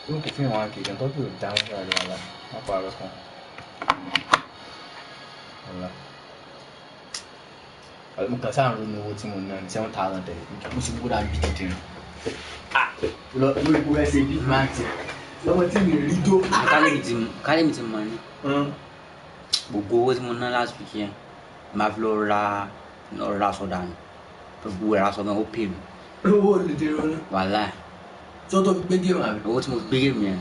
Uno que fino anche, che tanto dobbiamo fare là. Ma parlo con. Voilà. Alors, mon casa un nouveau petit monde, c'est un talent. Je suis beaucoup d'habitude. Ah, le pouvoir c'est Big Mac. Là, moi, tu me rideau. Kali mitim mani. Bugo is mon last weekend. Ma flora la sodan. Bugo la sodan opim. Oh, le terreau. Voilà. Surtout big game. What's most big me?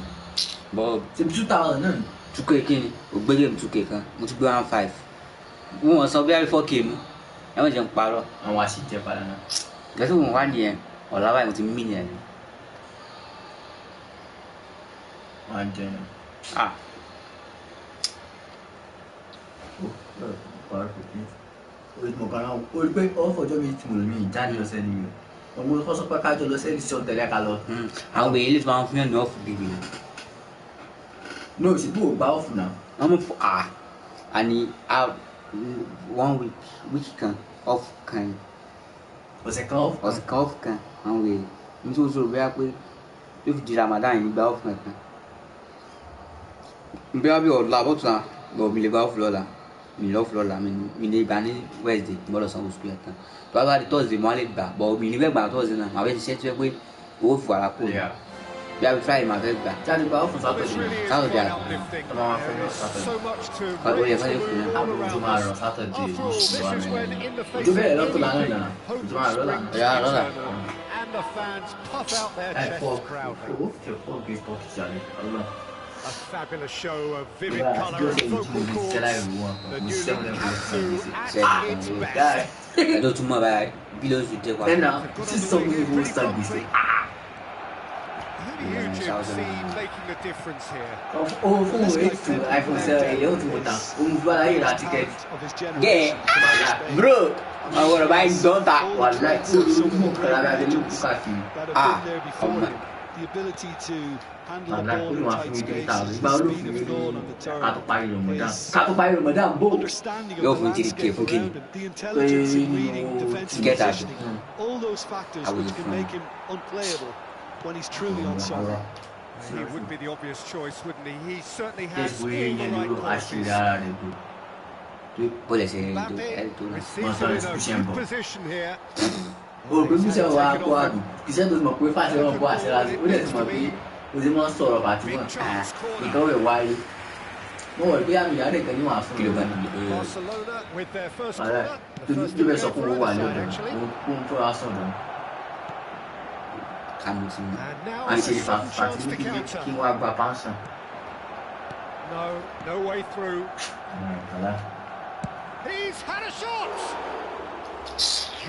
Bob. C'est plus talent, non? Tu kekini. O big game tu keka. Mo ti gbe 5. Mo so be 4 game. E won je nparo. Àwọn àṣìjẹ padà náà. Gẹ́sì wọn wá ní ẹ ọ̀la báyìí mo ti mí ní ẹ. Wọ́n á jẹ náà. Ah. O rí pé ọ̀fọ̀jọ́ mi ti mọ̀ mí jáde lọ sẹ́ni mi. Ọmọ kọ́ sọ pé kájọ lọ sẹ́ni sí ọ̀tẹ̀lẹ̀ ká lọ. Àwọn èyí lè fi máa ń fún yàn ní ọ̀fù bíbí. No, sì bó o gbá ọ̀fù náà. Wọ́n mú fún àní 1 week kan ọ̀fù kan. Ọ̀sẹ̀ kan ọ̀fù. Ọ̀sẹ̀ kan ọ̀fù kan àwọn èyí. Ní tí ó sọ̀rọ̀ bẹ́ẹ̀ pé yóò fi di Ramadan yìí gba ọ̀fù kan. Bí wọ́n bí ọ̀la bọ́tù náà lọ mi lè gba ọ̀fù lọ́la. Mi lọ́ọ̀fù lọ́la mi lè gbà ní Wednesday gbọ́dọ̀ sanwó sukùl ẹ̀kan. Tó bá di Thursday mo á lè gbà bọ̀ mi ní bẹ́ẹ̀ gbà Thursday náà màá fẹ́ ṣiṣẹ́ tó yẹ pé owó fò ara kù. Bí a bí Friday màá fẹ́ gbà. Jáde gba ọ̀fù Saturday. Saturday àná. Ọmọ wa fẹ́ lọ Saturday. Ó yẹ fẹ́ lè fún yẹn. Àbúrò máa rọ Saturday ní ìṣúná mẹ́rin. Ojú bẹ́ẹ̀ lọ́tọ̀ lánàá náà. Ojú máa rọ lánàá. Ẹ̀yà lọ́la. A fabulous show of vivid colour and vocal chords. The new league has to at its best. Ẹ̀dọ́ tún mọ̀ báyìí bí ló fi dé wa. Ẹ̀nà sísọ mi ni mo sá gbèsè. Who do you see making the difference here? Owó fún òwe ètò iPhone 7 yóò tún ta. Òun fún aláyè ra tíkẹ́ẹ̀tì. Gẹ̀ bro àwọn ọ̀rọ̀ báyìí gbọ́n ta. Wà láì tí olùmọ̀ kọ́lá bá dé ló kú káàkiri. Ọmọ. The ability to handle the Wàhálà ball olùmọ̀ at fún mi tight dé space, ta. the Ìgbà olùfún speed mi of the ball ní and the kátó turn. parí Ramadan. Kátó parí Ramadan bò. Understanding Yo, of the fún Tiri landscape fún Kini. around him, the intelligence in reading defensive Get that. positioning, all those factors I will which can find. make him unplayable when he's truly on song. He would be the obvious choice, wouldn't he? He certainly has Kéèkù all yẹn the yẹn right ló àṣírí qualities. ara rẹ̀ bò. Bó lè ṣe ẹ̀ tó Mbappe ẹ̀ tó lọ. receives it in a good position here. o pé bí sẹ́wọ̀n wá kó àdùn kì í ṣe tó ti mọ̀ pé fàṣẹ wọn kó àṣẹ láti ó dẹ̀ ti mọ̀ pé o ti mọ̀ sọ̀rọ̀ pàtí mọ̀ nǹkan wẹ̀ wáyé wọ́n wọ̀ pé àmì ìyá nìkan ní wàá fún mi lọ́gbà níbi tó bẹ́ẹ̀ sọ fún owó wà lọ́dọ̀ ó ń fọ́ra sọ̀dọ̀ kàmùtì mi. à ń ṣe pàtí kí wọ́n á gba pánṣán. No way through. He's had a shot.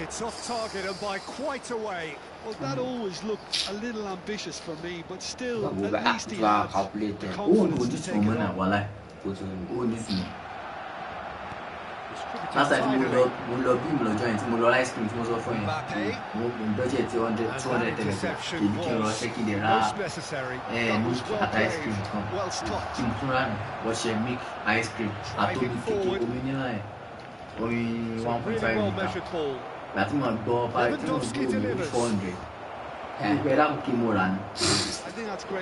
It's off target and by quite a way. Well, that always looked a little ambitious for me, but still, But at least he had the confidence to take it on. Last time mo lọ bí mo lọ join tí mo lọ ice cream tí mo sọ fún yẹn mo budget 200 tẹ́lẹ̀ èyí kí n lọ ṣe kí n lè ra ní ata ice cream kan tí mo tún rà ní ọṣẹ milk ice cream àtòbí kékeré omi nílá ẹ̀ omi 1.5 litre láti mo gbọ́ parí tí mo gbọ́ omi 400 ẹgbẹ́ dáàbò kí mo rà ní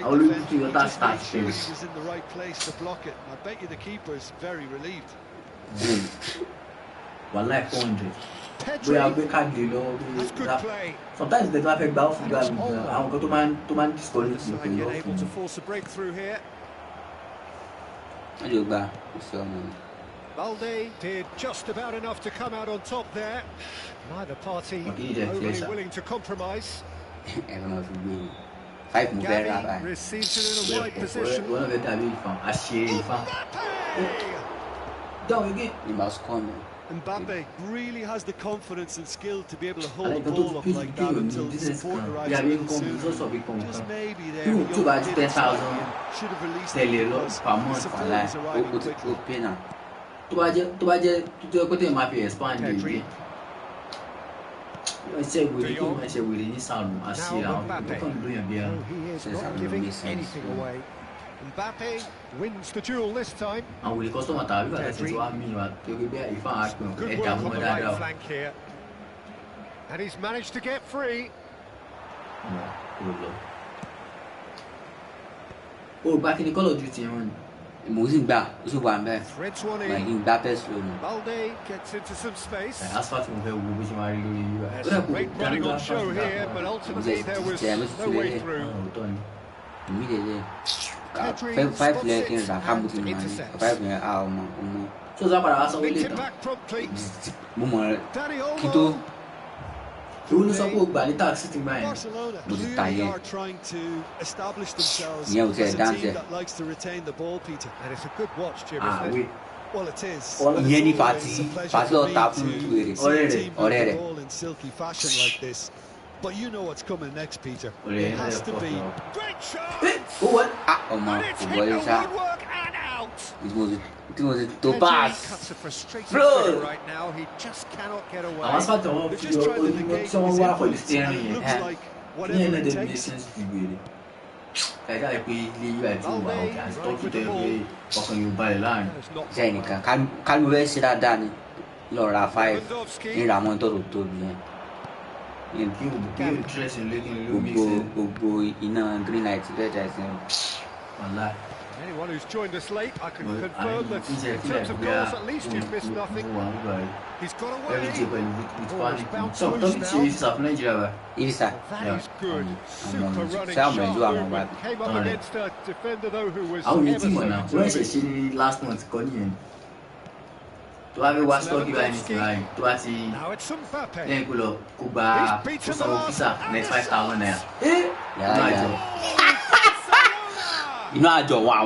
àwọn olóyún tí yóò tá start ṣe. Was in the right place to block it. I bet you the keeper's very relieved. One life 400. Bóyá gbé káàdì lọ́wọ́ bí ra sometimes the traffic gba off gba àwọn kan tó máa ń discourage mi pẹ̀lú able to force a breakthrough here. wọ́n yóò gba ìfẹ́ ọmọ mi. Balde did just about enough to come out on top there. Neither party overly willing to compromise. ẹ̀rọ máa fi gbé e 5 mo fẹ́ rà báyìí. Receives it in a wide position. wọ́n náà fẹ́ dàbí ìfàn àṣírí ìfàn. Dáhùn igi. He must come. Mbappe really has the confidence and skill to be able to hold the ball up like that until support arrives really soon. Just maybe there he should have released it per month. Tó bá jẹ́ tó pé tèmi máa fi expand lè gbé. Ẹsẹ̀ ìwé tó máa ṣe wèrè ní sàlù àṣírí àwọn ọkàn lóyún bí i. Mbappe wins the duel this time. Àwọn olè kọ́sọ́mà tàbí bàtà tí wàá mí wa torí bí ìfà àpẹ̀wọ̀n ẹ̀dá mú ẹ dáadáa o. And he's managed to get free. O gbá kí ni Call of Duty yẹn mo sì gbà ó sì wà ń bẹ́ẹ̀. Threads one mà kí in. n gbá pẹ́s lónìí. Balde gets into some space. asphalt mo fẹ́ wo bó ṣe máa rí lórí yíyá. There's some great running on show here, but ultimately there was no way through. Immediately. 5 player kí n rà kábùtì mà ní 5 player a ọmọ. Tó o sábà wá sanwó lè Nicked it tán. back promptly. mo mọ̀ Dani kí tó Olmo. Ìwọ ló sọ pé o gbà ní taxi ti gbà yẹn. Barcelona But it's clearly tired. are trying to establish themselves Yeah, we as said a dance team it. that likes to retain the ball, Peter. And it's a good watch, Jim, Ah, isn't wait. it? Well, it is. All But ìyẹn ní it's always a pàtí pleasure for me ọ̀tá to fún wèrè. see a team move ọ̀rẹ́ the rẹ̀. ball in silky fashion like this. But you know what's coming next, Peter. Ọ̀rẹ́ It has to be. Great shot. Ó wọ́n. ọmọ And it's kò hit wọlé the sá. woodwork and out. tí mo ti tó Pedri pass. cuts a frustrating Bro. figure right now. He just cannot get Àwọn away. asphalt wọn They're fi just trying to negate tí wọ́n his wá pẹ̀lú influence, and steering it yẹn. looks like Ní whatever ẹ̀nà it dẹ̀ make takes. sense fi gbèrè. Ẹ̀ka ẹ̀ pé ilé yóò àti ìwà ọ̀kẹ́ àti tọ́kì tẹ̀ pé ọkàn yóò balẹ̀ láàrin. That's not ṣe nìkan kálù rẹ̀ ṣe dáadáa ni lọ ra 5 ní ra mọ́tò tó tóbi yẹn. Kí o dírẹ́sì lókè ló make sense. gbogbo iná green light red light yẹn. Wàlá. anyone who's joined us late. I can Well, confirm I- that it's a in terms of clear, goals, at least you've missed nothing. He's got Every day away. with Oh, panic. he's bounced So, loose don't now. see stuff Nigeria ba. irisa That Yeah. is good. Super running, Sam sharp Mendu àwọn movement. ọba. Came up Alright. against a defender though who was Àwọn ever èyí tí so mọ̀ náà, wọ́n ṣe determined. ṣe ní last month kọ́ nìyẹn. Tó bá fẹ́ wá stọ́ọ̀kì báyìí ní ìsìn báyìí, tó bá ti Now it's Mbappe. lẹ́yìn kó lọ kó gba kó sanwó físà next 5,000 naira. yàrá Náà yàrá jọ. Barcelona! inú àjọ wà.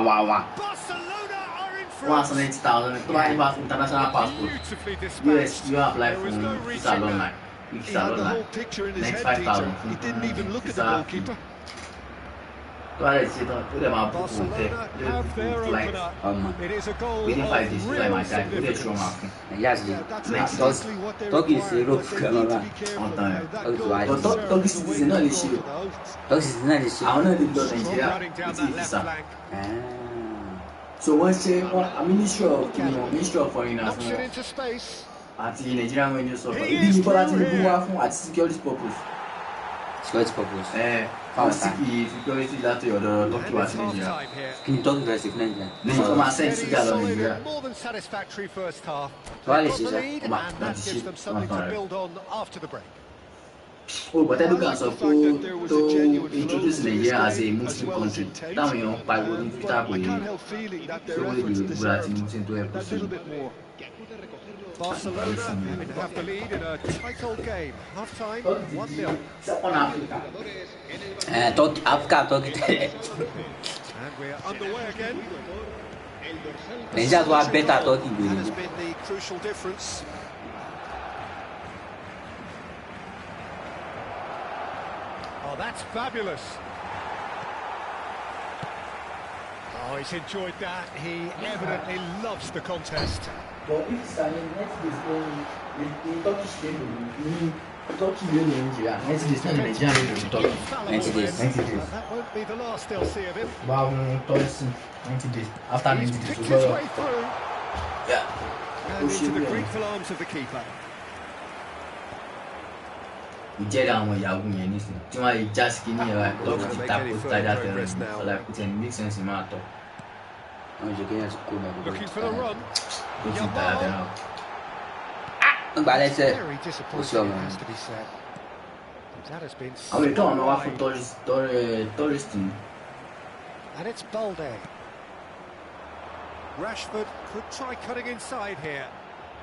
Barcelona are in front. 190,000 tó bá ní pass international passport. Beautifully US dispatched. you apply There was for no visa reaching online. that. Visa He had the online. whole picture in his Next head, Peter. 5,000. He didn't even look at the Visa. goalkeeper. Tó bá lè ṣe tán, ó lè máa bú kó tẹ̀. Barcelona have their Flight. opener. ọmọ It is a goal Within 5 of days, ó lè real máa jáde. Ó lè ṣe ọmọ significance. àfin. nàìjíríà sì That's Next. exactly what they Turkey require, is a rough but they need to camera. be careful On time. now. That Turkey goal is But deserved Turkey the citizen way náà lè they ṣe o. brought it out. tọ́kì sì náà lè ṣe. Àwọn náà lè lọ Strong Nàìjíríà running down with that left visa. flank. So wọ́n ṣe Ministry of Ministry of Foreigners Knocks it wọn into space. àti Nigerian Revenue Service. He Ibi is ní Bọ́lá through Tinubu here. wá fún àti security purpose. security purpose. Fáwọn síkì security láti ọ̀dọ̀ And Turkey wá it's sí half Nàìjíríà. time here. kí ni tọ́kì fẹ́ ṣe fún nàìjíríà. Lẹ́yìn tó máa send Steady, sígà lọ solid, Nàìjíríà. and more than satisfactory first half. Why They've is got the it that- lead, Come on, and that that's gives shit. them Come on, something to sorry. build on after the break. Oh, but I look at so to introduce Nigeria as a Muslim country. That means by going to start with, so we will have Muslim to help us. Barcelona have the lead in a tight old game. Half time, 1-0. On Africa. Africa, Turkey. And we're underway again. Nigeria was better Turkey. That has been the crucial difference. Oh, that's fabulous. Oh, he's enjoyed that. He evidently loves the contest. But if Stanley next is going, the Turkish game, Turkey will Nigeria. Next is not Nigeria will Turkey. 90 days. 90 days. That won't be the last they'll see of him. But 90 days. After 90 He's days, picked we his go. way through Yeah. and into the grateful arms of the keeper. Ìjẹ́rìí àwọn ìyàwó yẹn nísìnyí tí wọ́n lè já sí kíní ẹ̀rọ àìkọ́kọ́ ti tako tájà tẹ̀lé ọ̀la ìkútẹ̀ ní make sense máa tọ̀. Looking for the run. Ó ti tájà tẹ̀lé ọ̀. Very disappointing, it has to be said. That has been so Àwọn ètò àwọn wá fún wide. tourist ni. And it's Balde. Rashford could try cutting inside here.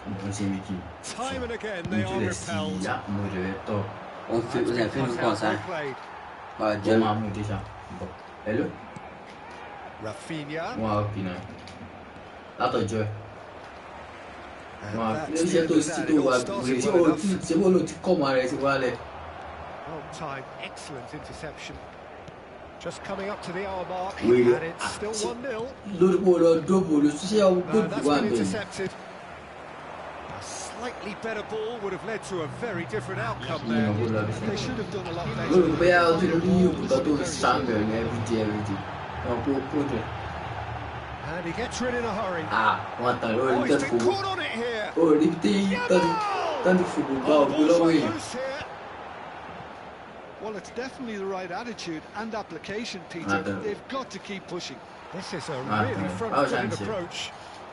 Nǹkan ṣe méjì. Time and again they are Ìjìnlẹ̀ sí repelled. ìyá mo rẹ̀ tọ̀. On fait un film comme ça. Played. Jẹ́ máa mú déjà. Hello? Rafinha. Wọ́n á pin náà. Látọ̀jọ́ ẹ̀. And Wọ́n á that's pin. the Iṣẹ́ end tó of sí that. tó It wà all started gbèrè well enough. ṣé wọ́n ló ti kọ́ ọmọ rẹ̀ ti wálẹ̀. Well timed, excellent interception. Just coming up to the hour mark, Really? and it's still 1-0. Lórí pé olú dóbò olú ṣiṣẹ́ No, dóbò that's wà been bẹ́ẹ̀. intercepted. A slightly better ball would have led to a very different outcome there. They should have done a lot better. Lórí pé a ti rí òkúta tó ń ṣàǹgẹ̀ ní everyday. Wọ́n kó kójú. And he gets rid in a hurry. Wọ́n tàn Oh, lórí he's tẹ́tí been fògbó. caught on it here. Ó rí tí tẹ́tí fògbó bá Oh, ògbó ball's lọ́wọ́ run èèyàn. loose here. Well, it's definitely the right attitude and application, Peter. They've got to keep pushing. This is a really front-footed approach.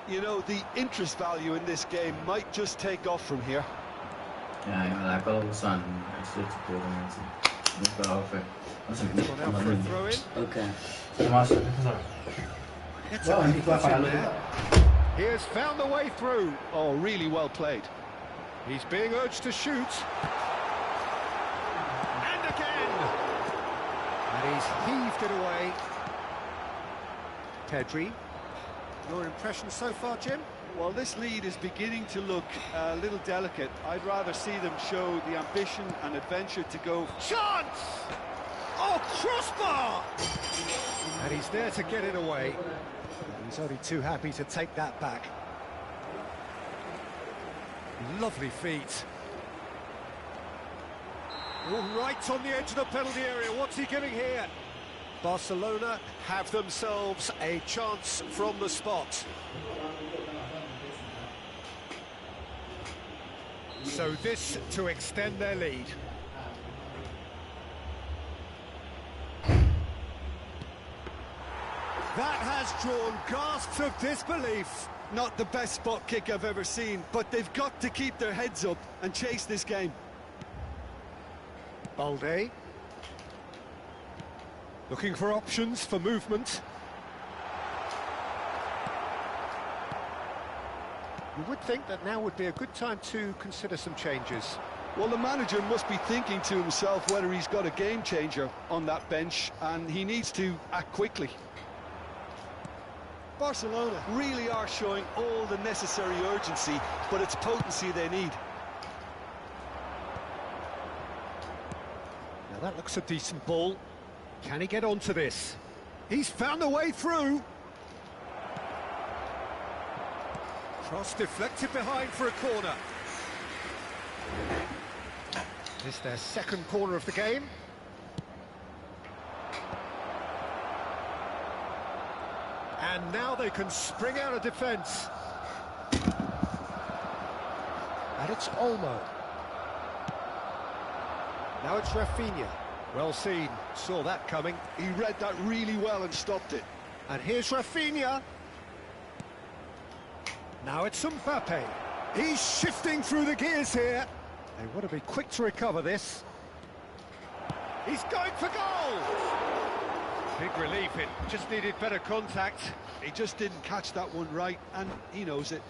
You know, the interest value in this game might just take off from here. Yeah, like all of a sudden, I switched to the Gone out for a throw-in. Okay. Gets a pretty foot in there. He has found the way through. Oh, really well played. He's being urged to shoot. And again. And he's heaved it away. Pedri. Your impression so far, Jim? Well, this lead is beginning to look a little delicate. I'd rather see them show the ambition and adventure to go. Chance! Oh, crossbar! And he's there to get it away. He's only too happy to take that back. Lovely feet. Oh, right on the edge of the penalty area. What's he getting here? Barcelona have themselves a chance from the spot. So this to extend their lead. That has drawn gasps of disbelief. Not the best spot kick I've ever seen, but they've got to keep their heads up and chase this game. Balde. Looking for options for movement. You would think that now would be a good time to consider some changes. Well, the manager must be thinking to himself whether he's got a game changer on that bench, and he needs to act quickly. Barcelona really are showing all the necessary urgency, but it's potency they need. Now that looks a decent ball. Can he get onto this? He's found a way through. Cross deflected behind for a corner. This their second corner of the game. And now they can spring out of defence. And it's Olmo. Now it's Rafinha. Well seen, saw that coming. He read that really well and stopped it. And here's Rafinha. Now it's Mbappe. He's shifting through the gears here. They want to be quick to recover this. He's going for goal! Big relief, it just needed better contact. He just didn't catch that one right, and he knows it.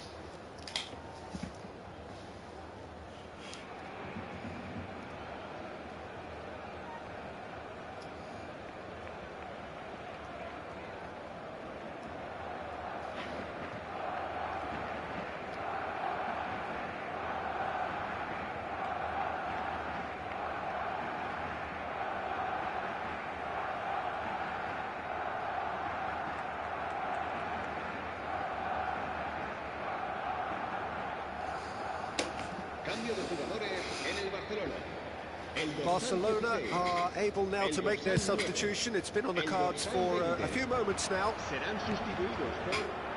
Barcelona are able now to make their substitution. It's been on the cards for a few moments now.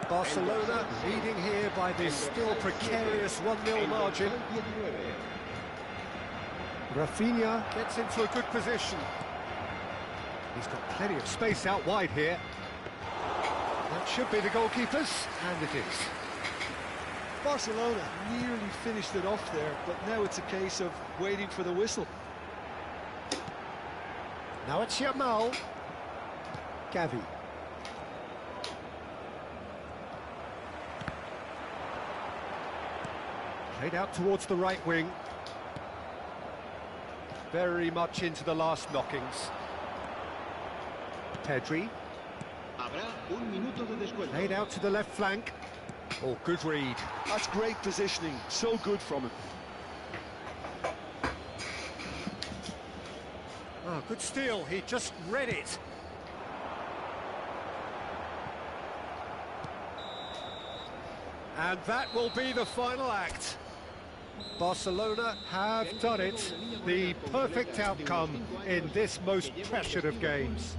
Barcelona leading here by this still precarious 1-0 margin. Rafinha gets into a good position. He's got plenty of space out wide here. That should be the goalkeepers, and it is. Barcelona nearly finished it off there, but now it's a case of waiting for the whistle. Now it's Yamal. Gavi. Played out towards the right wing. Very much into the last knockings. Pedri. Played out to the left flank. Oh, good read. That's great positioning. So good from him. Oh, good steal. He just read it. And that will be the final act. Barcelona have done it. The perfect outcome in this most pressured of games.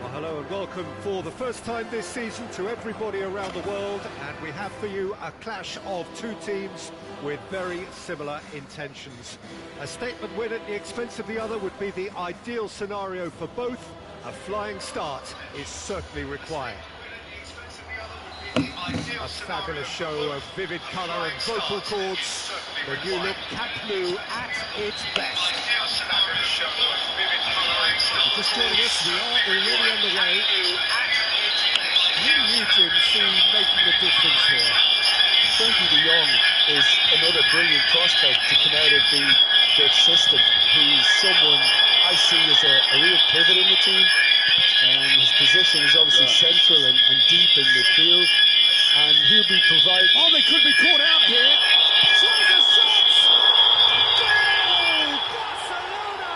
Hello and welcome for the first time this season to everybody around the world, and we have for you a clash of two teams with very similar intentions. A statement win at the expense of the other would be the ideal scenario for both. A flying start is certainly required. A fabulous show of vivid colour and vocal cords. The new look Camp Nou at its best. Just joining us, we are already on the way. Who do you, Jim, see making the difference here? Frankie de Jong is another brilliant prospect to come out of the Dutch system. He's someone I see as a real pivot in the team. His position is obviously central and deep in midfield, and he'll be providing... Oh, they could be caught out here. Tries a shot! Goal! Barcelona!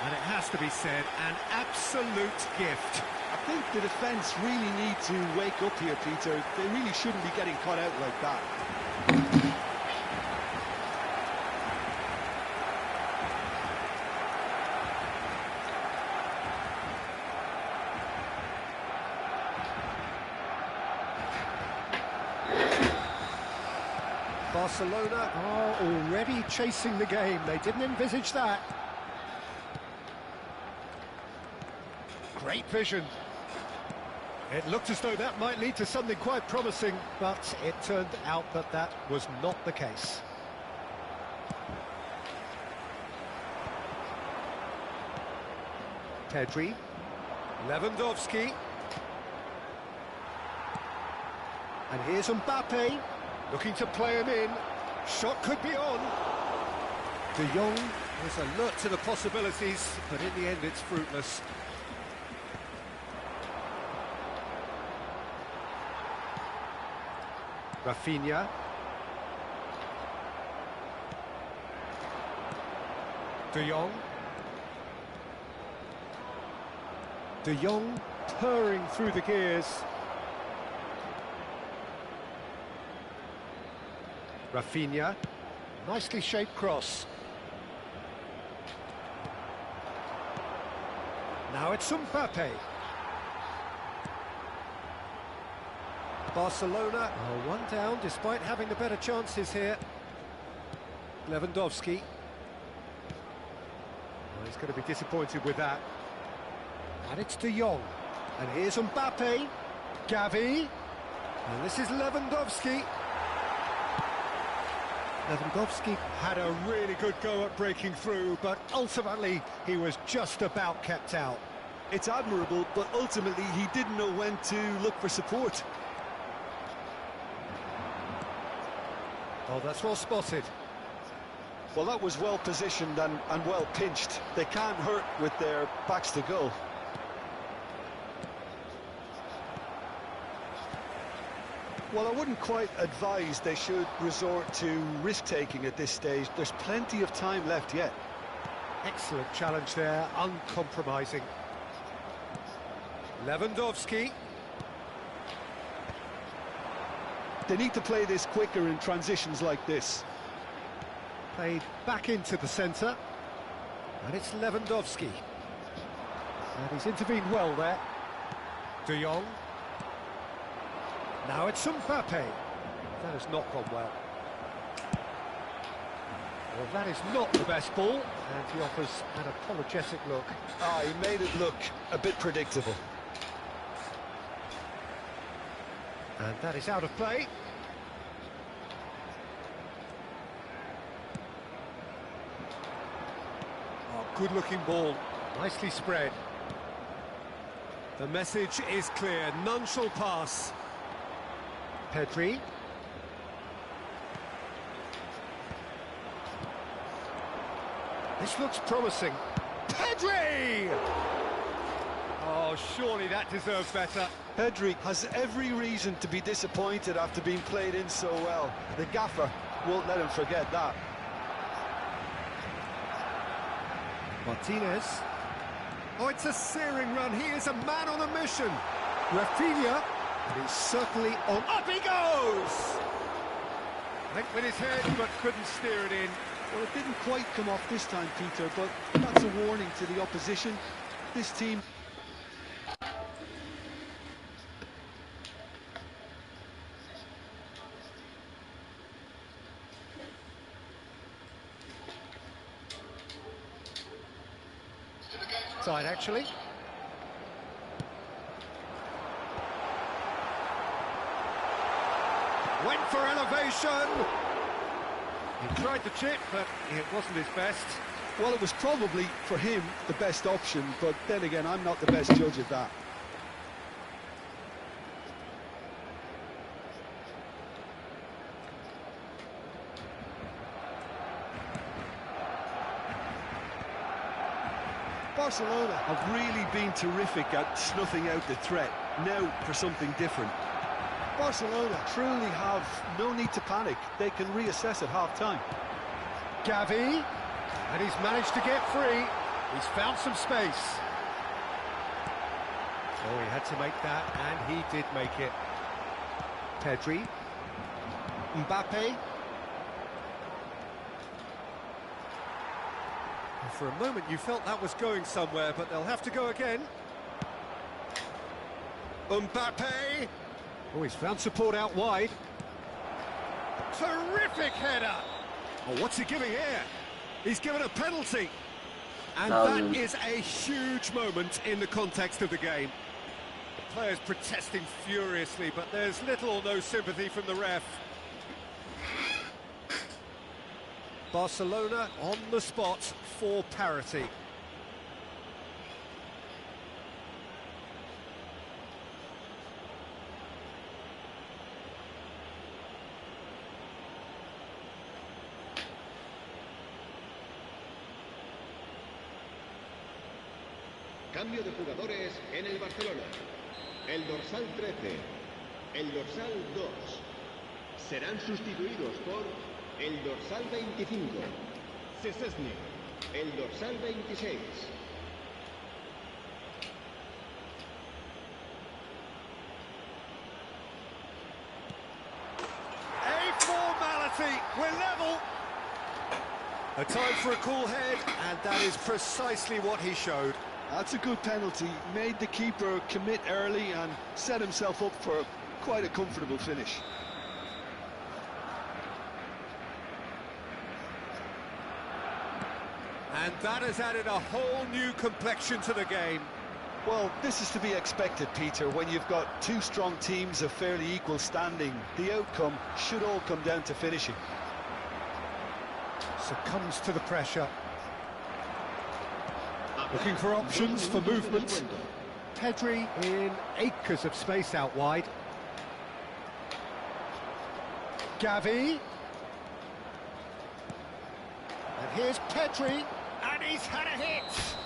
And it has to be said, an absolute gift. I think the defence really need to wake up here, Peter. They really shouldn't be getting caught out like that. Barcelona are already chasing the game. They didn't envisage that. Great vision. It looked as though that might lead to something quite promising, but it turned out that that was not the case. Pedri. Lewandowski. And here's Mbappe. Looking to play him in. Shot could be on. De Jong is alert to the possibilities, but in the end it's fruitless. Rafinha. De Jong. De Jong purring through the gears. Rafinha, nicely shaped cross. Now it's Mbappe. Barcelona are one down despite having the better chances here. Lewandowski. Well, he's going to be disappointed with that. And it's De Jong. And here's Mbappe. Gavi. And this is Lewandowski. Lewandowski had a really good go at breaking through, but ultimately he was just about kept out. It's admirable, but ultimately he didn't know when to look for support. Oh, that's well spotted. Well, that was well positioned and well pinched. They can't hurt with their backs to goal. Well, I wouldn't quite advise they should resort to risk-taking at this stage. There's plenty of time left yet. Excellent challenge there, uncompromising. Lewandowski. They need to play this quicker in transitions like this. Played back into the centre. And it's Lewandowski. And he's intervened well there. De Jong. Now it's Mbappe. That has not gone well. Well, that is not the best ball, and he offers an apologetic look. Ah, he made it look a bit predictable. And that is out of play. Oh, good-looking ball. Nicely spread. The message is clear. None shall pass. Pedri. This looks promising. Pedri! Oh, surely that deserves better. Pedri has every reason to be disappointed after being played in so well. The gaffer won't let him forget that. Martinez. Oh, it's a searing run. He is a man on a mission. Rafinha is certainly on. Up he goes! Went with his head, but couldn't steer it in. Well, it didn't quite come off this time, Peter, but that's a warning to the opposition. This team... Side, actually. Went for elevation. He tried the chip, but it wasn't his best. Well, it was probably, for him, the best option, but then again, I'm not the best judge of that. Barcelona have really been terrific at snuffing out the threat. Now for something different. Barcelona truly have no need to panic. They can reassess at half-time. Gavi, and he's managed to get free. He's found some space. Oh, he had to make that, and he did make it. Pedri. Mbappe. For a moment you felt that was going somewhere, but they'll have to go again. Mbappe! Oh, he's found support out wide. Terrific header! Oh, what's he giving here? He's given a penalty. And that is a huge moment in the context of the game. The players protesting furiously, but there's little or no sympathy from the ref. Barcelona on the spot for parity. Cambio de jugadores en el Barcelona. El dorsal 13, el dorsal 2 serán sustituidos por el dorsal 25, Szczesny, el dorsal 26. A formality, we're level. A time for a cool head, and that is precisely what he showed. That's a good penalty. Made the keeper commit early and set himself up for quite a comfortable finish. And that has added a whole new complexion to the game. Well, this is to be expected, Peter. When you've got two strong teams of fairly equal standing, the outcome should all come down to finishing. Succumbs to the pressure. Looking for options for movement. Pedri in acres of space out wide. Gavi. And here's Pedri. And he's had a hit.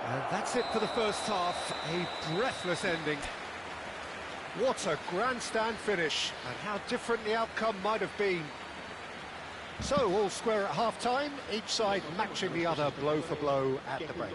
And that's it for the first half. A breathless ending. What a grandstand finish. And how different the outcome might have been. So, all square at half-time, each side matching the other blow for blow at the break.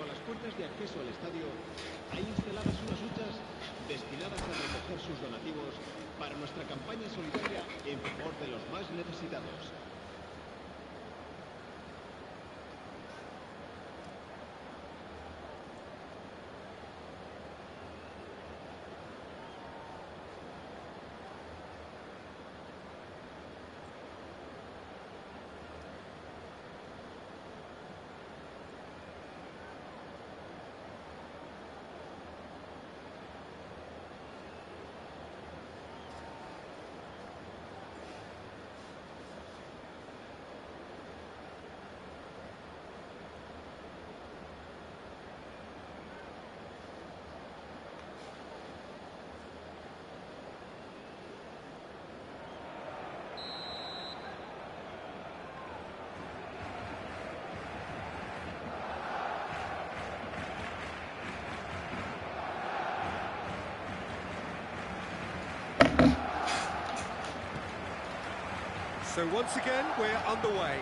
So once again, we're underway.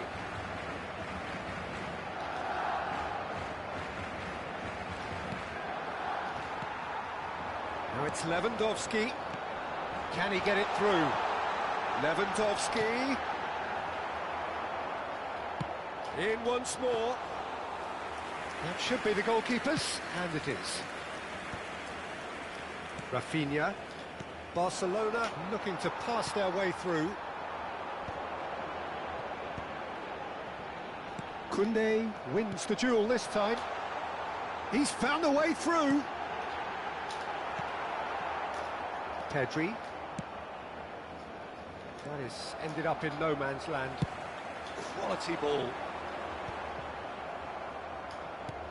Now it's Lewandowski. Can he get it through? Lewandowski. In once more. That should be the goalkeepers, and it is. Rafinha. Barcelona looking to pass their way through. Koundé wins the duel this time. He's found a way through. Pedri. That is ended up in no man's land. Quality ball.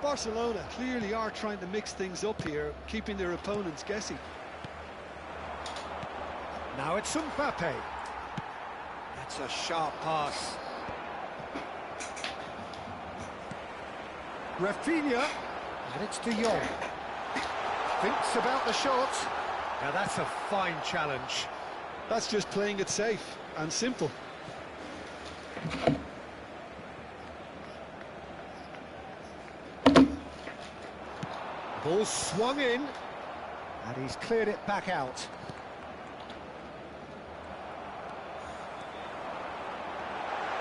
Barcelona clearly are trying to mix things up here, keeping their opponents guessing. Now it's Mbappe. That's a sharp pass. Rafinha, and it's De Jong. Thinks about the shot. Now that's a fine challenge. That's just playing it safe and simple. Ball swung in, and he's cleared it back out.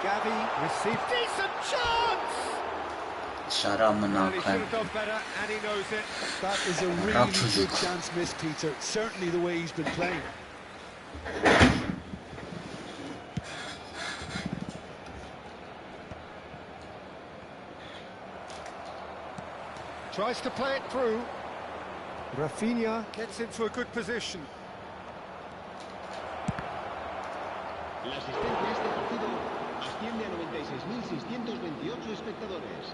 Gavi received decent chance! Shut up, man. Well, he should have done better, and he knows it. That is a really good chance missed, Peter. Certainly the way he's been playing. Tries to play it through. Rafinha gets into a good position. La asistencia a este partido asciende a 96.628 espectadores.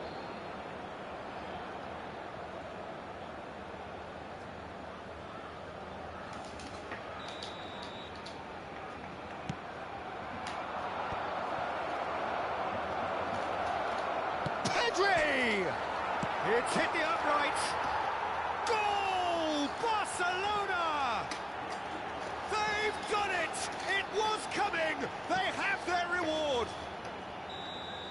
Pedri! It's hit the upright. Goal! Barcelona! They've done it! It was coming! They have their reward!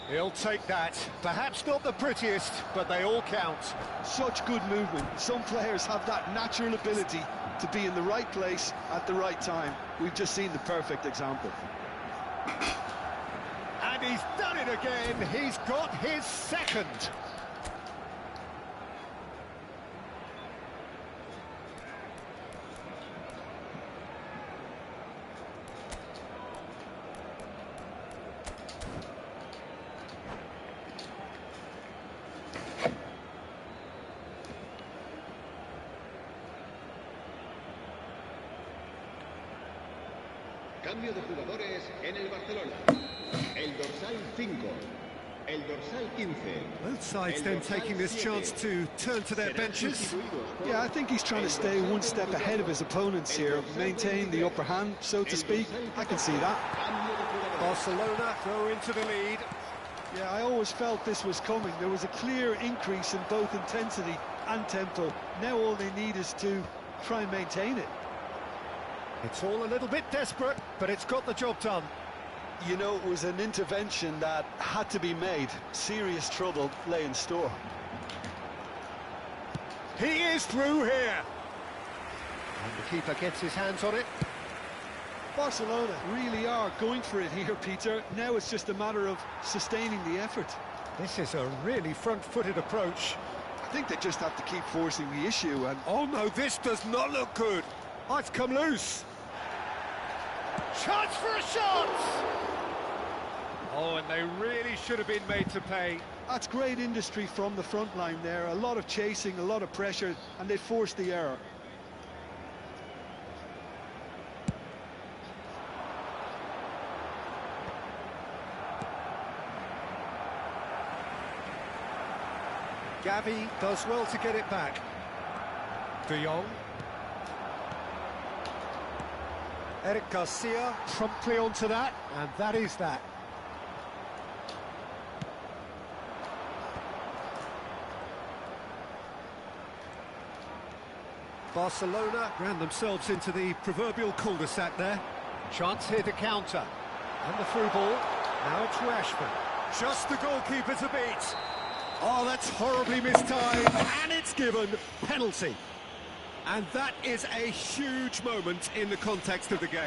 He'll take that. Perhaps not the prettiest, but they all count. Such good movement. Some players have that natural ability to be in the right place at the right time. We've just seen the perfect example. And he's done it again. He's got his second. Cambio de jugadores en el Barcelona. El dorsal 5. El dorsal 15. Both sides then taking this chance to turn to their benches. Yeah, I think he's trying to stay one step ahead of his opponents here, maintain the upper hand, so to speak. I can see that. Barcelona go into the lead. Yeah, I always felt this was coming. There was a clear increase in both intensity and tempo. Now all they need is to try and maintain it. It's all a little bit desperate, but it's got the job done. You know, it was an intervention that had to be made. Serious trouble lay in store. He is through here. And the keeper gets his hands on it. Barcelona really are going for it here, Peter. Now it's just a matter of sustaining the effort. This is a really front-footed approach. I think they just have to keep forcing the issue and... Oh no, this does not look good. Oh, it's come loose. Chance for a shot! Oh, and they really should have been made to pay. That's great industry from the front line there. A lot of chasing, a lot of pressure, and they forced the error. Gavi does well to get it back. De Jong. Eric Garcia promptly onto that, and that is that. Barcelona ran themselves into the proverbial cul-de-sac there. Chance here to counter. And the through ball. Now it's Rashford. Just the goalkeeper to beat. Oh, that's horribly mistimed, and it's given penalty. And that is a huge moment in the context of the game.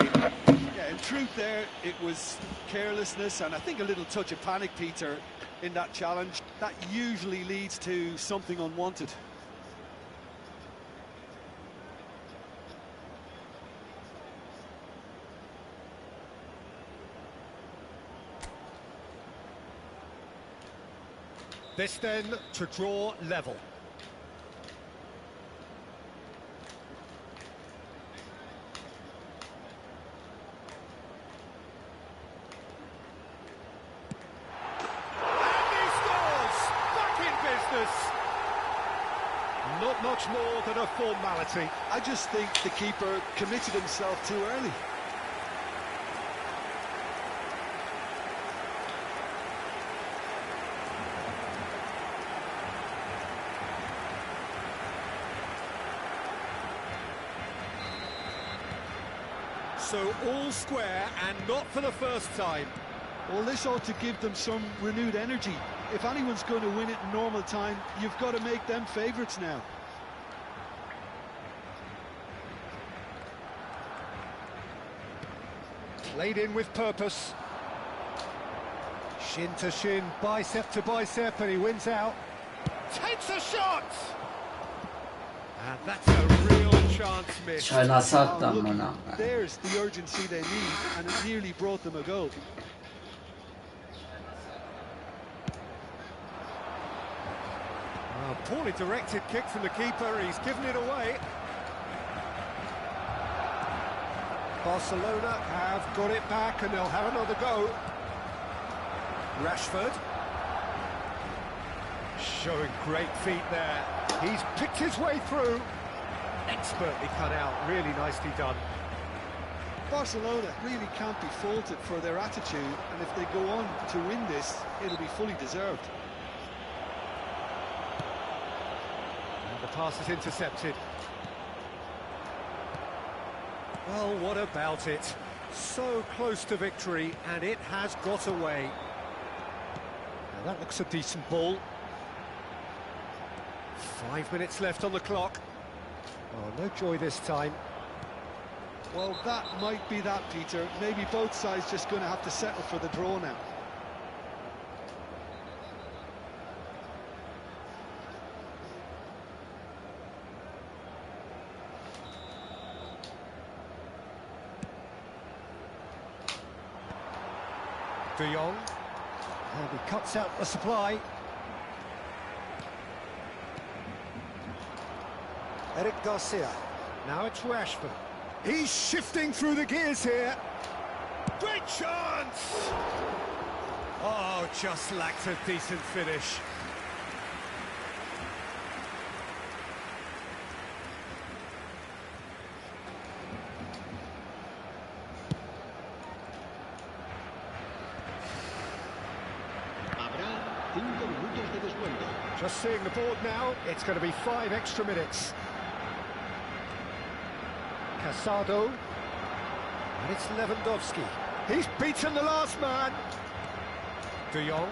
Yeah, in truth there, it was carelessness and I think a little touch of panic, Peter, in that challenge. That usually leads to something unwanted. This then to draw level. Not much more than a formality. I just think the keeper committed himself too early. So all square and not for the first time. Well, this ought to give them some renewed energy. If anyone's going to win it in normal time, you've got to make them favourites now. Played in with purpose. Shin to shin, bicep to bicep, and he wins out. Takes a shot! And that's a real chance missed. There's the urgency they need, and it nearly brought them a goal. Poorly directed kick from the keeper, he's given it away. Barcelona have got it back and they'll have another go. Rashford. Showing great feet there. He's picked his way through. Expertly cut out, really nicely done. Barcelona really can't be faulted for their attitude, and if they go on to win this, it'll be fully deserved. The pass is intercepted. Well, what about it? So close to victory, and it has got away. Now that looks a decent ball. 5 minutes left on the clock. Oh, no joy this time. Well, that might be that, Peter. Maybe both sides just going to have to settle for the draw now. De Jong, and he cuts out the supply. Eric Garcia, now it's Rashford. He's shifting through the gears here. Great chance! Oh, just lacked a decent finish. Just seeing the board now, it's going to be 5 extra minutes. Casado, and it's Lewandowski. He's beaten the last man. De Jong,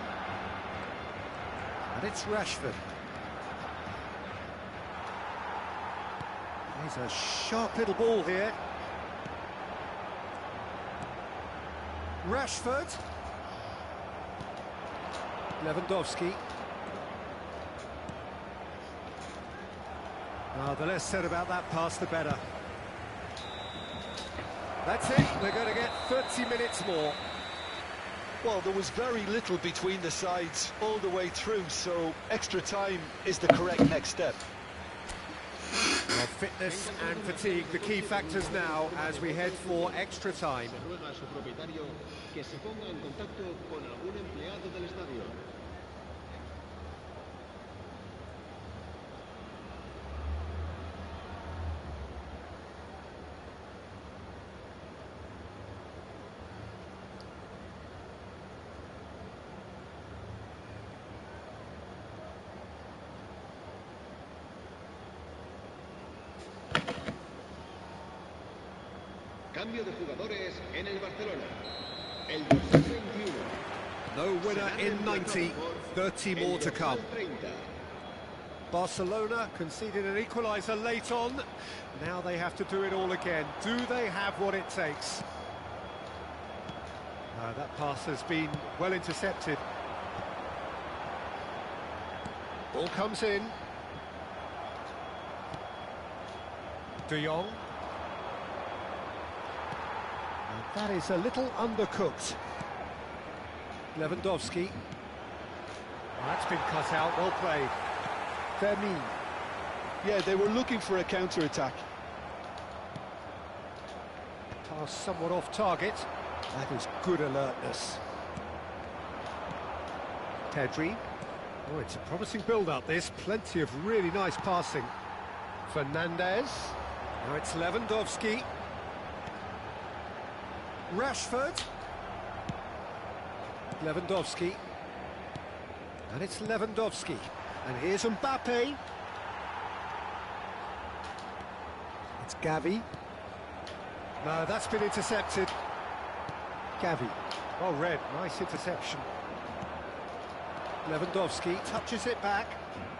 and it's Rashford. He's a sharp little ball here. Rashford. Lewandowski. Now, the less said about that pass, the better. That's it, they're going to get 30 minutes more. Well, there was very little between the sides all the way through, so extra time is the correct next step. Well, fitness and fatigue, the key factors now as we head for extra time. Cambio de jugadores en el Barcelona. El dorsal 21. No winner in 90, 30 more to come. Barcelona conceded an equaliser late on. Now they have to do it all again. Do they have what it takes? That pass has been well intercepted. Ball comes in. De Jong. And that is a little undercooked. Lewandowski. That's been cut out, well played. Fermin. Yeah, they were looking for a counter-attack. Pass somewhat off target. That is good alertness. Pedri. Oh, it's a promising build-up, this. Plenty of really nice passing. Fernandez. Now it's Lewandowski. Rashford. Lewandowski. And it's Lewandowski. And here's Mbappe. It's Gavi. No, that's been intercepted. Gavi. Well read, nice interception. Lewandowski touches it back.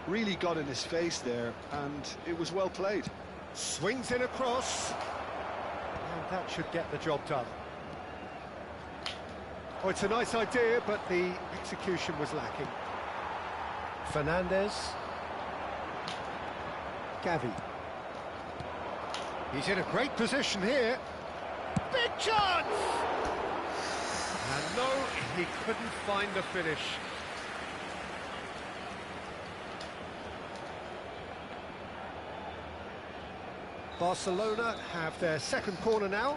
Really got in his face there, and it was well played. Swings it across. And that should get the job done. Oh, it's a nice idea, but the execution was lacking. Fernandez. Gavi. He's in a great position here. Big chance! And no, he couldn't find the finish. Barcelona have their second corner now.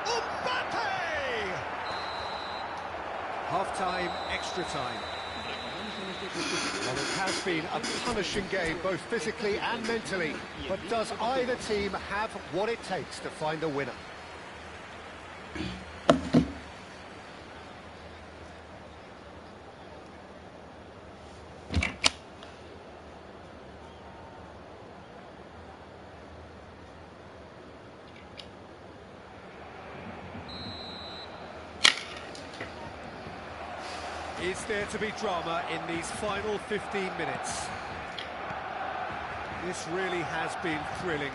Mbappe! Half-time, extra time. Well, it has been a punishing game, both physically and mentally. But does either team have what it takes to find a winner? Is there to be drama in these final 15 minutes? This really has been thrilling.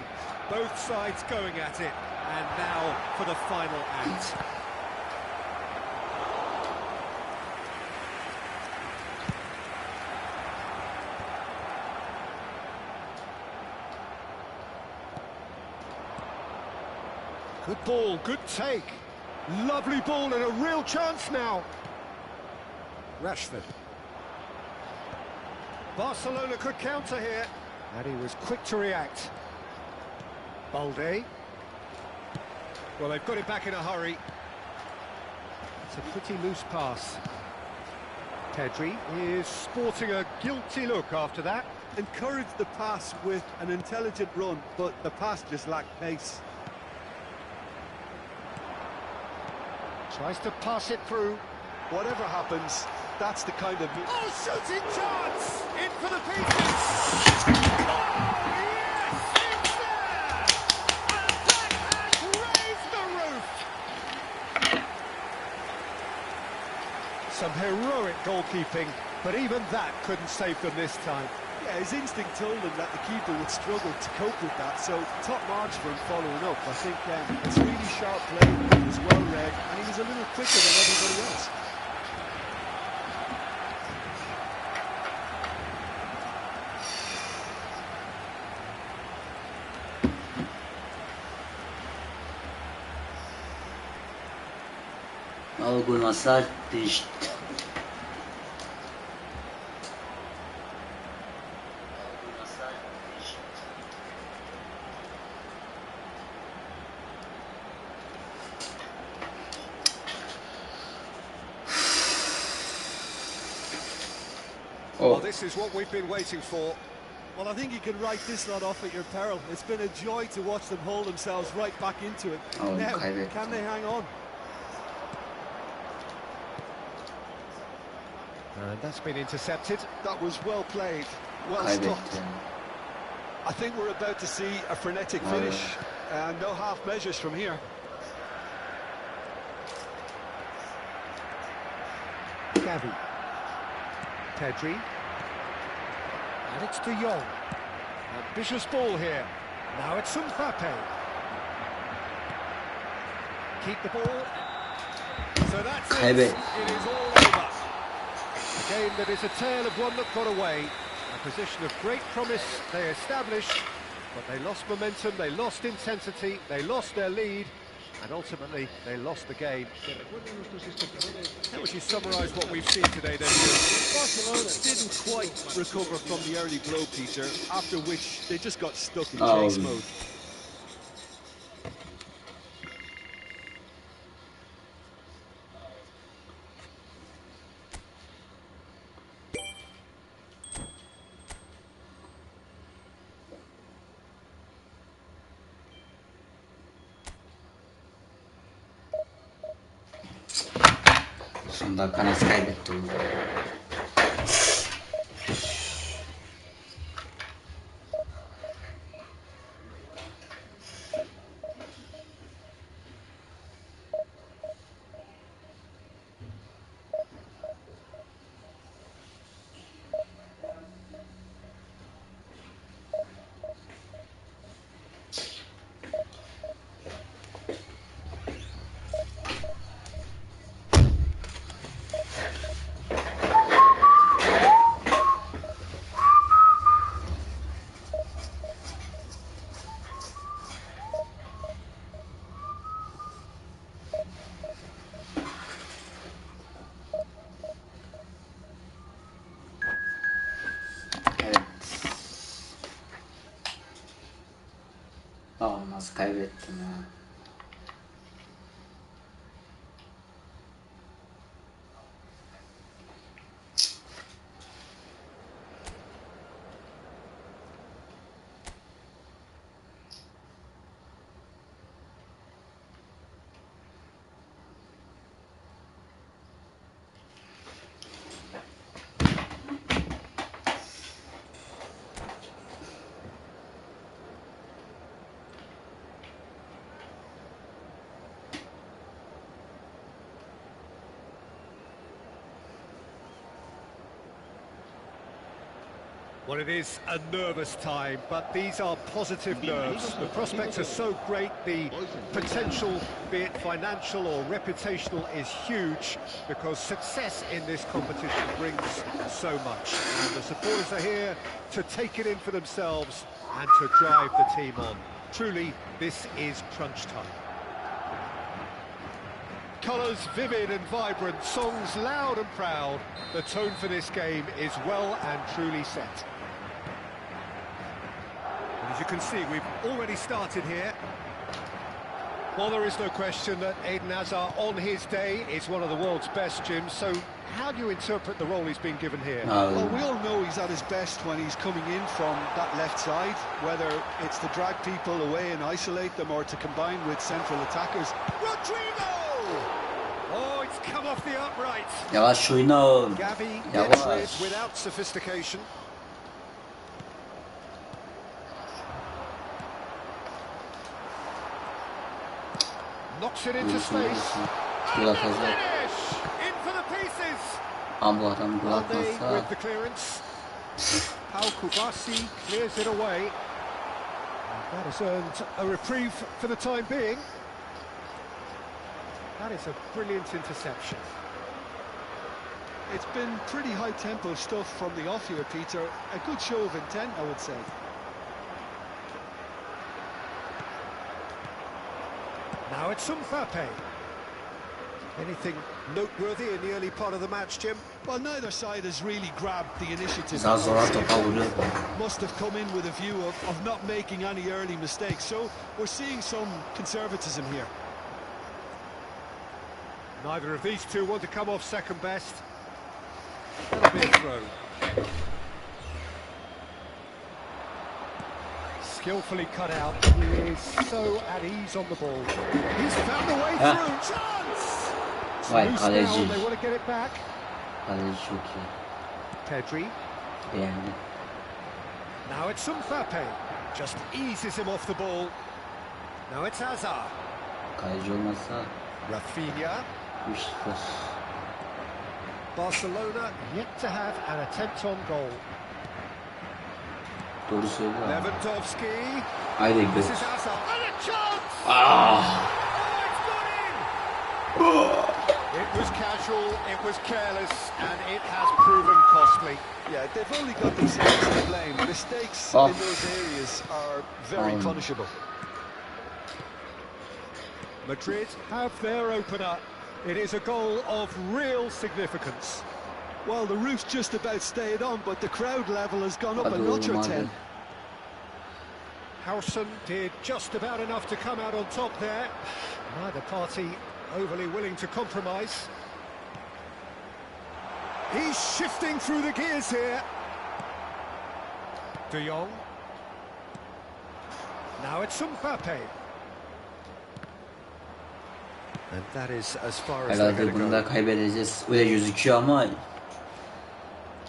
Both sides going at it, and now for the final act. Good ball, good take. Lovely ball and a real chance now. Rashford. Barcelona could counter here, and he was quick to react. Balde. Well, they've got it back in a hurry. It's a pretty loose pass. Pedri is sporting a guilty look after that. Encouraged the pass with an intelligent run, but the pass just lacked pace. Tries to pass it through. Whatever happens, that's the kind of... Oh, shooting chance! In for the pieces! Oh, yes! It's there! And that has raised the roof! Some heroic goalkeeping, but even that couldn't save them this time. Yeah, his instinct told him that the keeper would struggle to cope with that, so top marks for him following up. I think it's really sharp play, he was well read, and he was a little quicker than everybody else. Algul massage triste. Well, this is what we've been waiting for. Well, I think you can write this lot off at your peril. It's been a joy to watch them hold themselves right back into it. Oh, now, can they hang on? And that's been intercepted. That was well played, well stopped. I think we're about to see a frenetic finish. No half measures from here. Gavi. Pedri. And it's De Jong. Ambitious ball here. Now it's Mbappe. Keep the ball. So that's it. It is all over. A game that is a tale of one that got away. A position of great promise they established, but they lost momentum, they lost intensity, they lost their lead, and ultimately they lost the game. How would you summarise what we've seen today then? Barcelona didn't quite recover from the early blow, Peter, after which they just got stuck in chase mode. Sonunda Kanes kaybetti onu. Nasıl kaybettim ya. Well, it is a nervous time, but these are positive nerves. The prospects are so great, the potential, be it financial or reputational, is huge, because success in this competition brings so much. And the supporters are here to take it in for themselves and to drive the team on. Truly, this is crunch time. Colours vivid and vibrant, songs loud and proud. The tone for this game is well and truly set. As you can see, we've already started here. Well, there is no question that Eden Hazard, on his day, is one of the world's best, Jim. So how do you interpret the role he's been given here? Well, we all know he's at his best when he's coming in from that left side, whether it's to drag people away and isolate them or to combine with central attackers. Rodrigo! Oh, it's come off the upright. Yavaş oyna. Gavi gets rid without sophistication. Knocks it into space. Gol Finish! In for the pieces. Bu adam gol Alde atmazsa. with the clearance. Pau Kubasi clears it away. That has earned a reprieve for the time being. That is a brilliant interception. It's been pretty high-tempo stuff from the off here, Peter. A good show of intent, I would say. Now it's Mbappe. Anything noteworthy in the early part of the match, Jim? Well, neither side has really grabbed the initiative. Zazora topa vuruyor. Must have come in with a view of not making any early mistakes. So we're seeing some conservatism here. Neither of these two want to come off second best. That'll be a throw. Skillfully cut out. He is so at ease on the ball. He's found a way through. Chance! Vay Loose kaleci. now, they want to get it back. Kaleci çok iyi. Pedri. Beğendim. Now it's Mbappe. Just eases him off the ball. Now it's Hazard. Kaleci olmazsa Rafinha. 3-0. Barcelona yet to have an attempt on goal. Doğru söylüyor. Lewandowski. Haydi This gör. is Hazard. And a chance! Ah! Oh, it's gone in! It was casual, it was careless, and it has proven costly. Yeah, they've only got themselves to blame. Mistakes in those areas are very punishable. Madrid have their opener. It is a goal of real significance. Well, the roof's just about stayed on, but the crowd level has gone up a notch or 10. Howson did just about enough to come out on top there. Neither party overly willing to compromise. He's shifting through the gears here. De Jong. Now it's Mbappe. And that is as far as they're going to Bunda go. kaybedeceğiz. Öyle gözüküyor ama.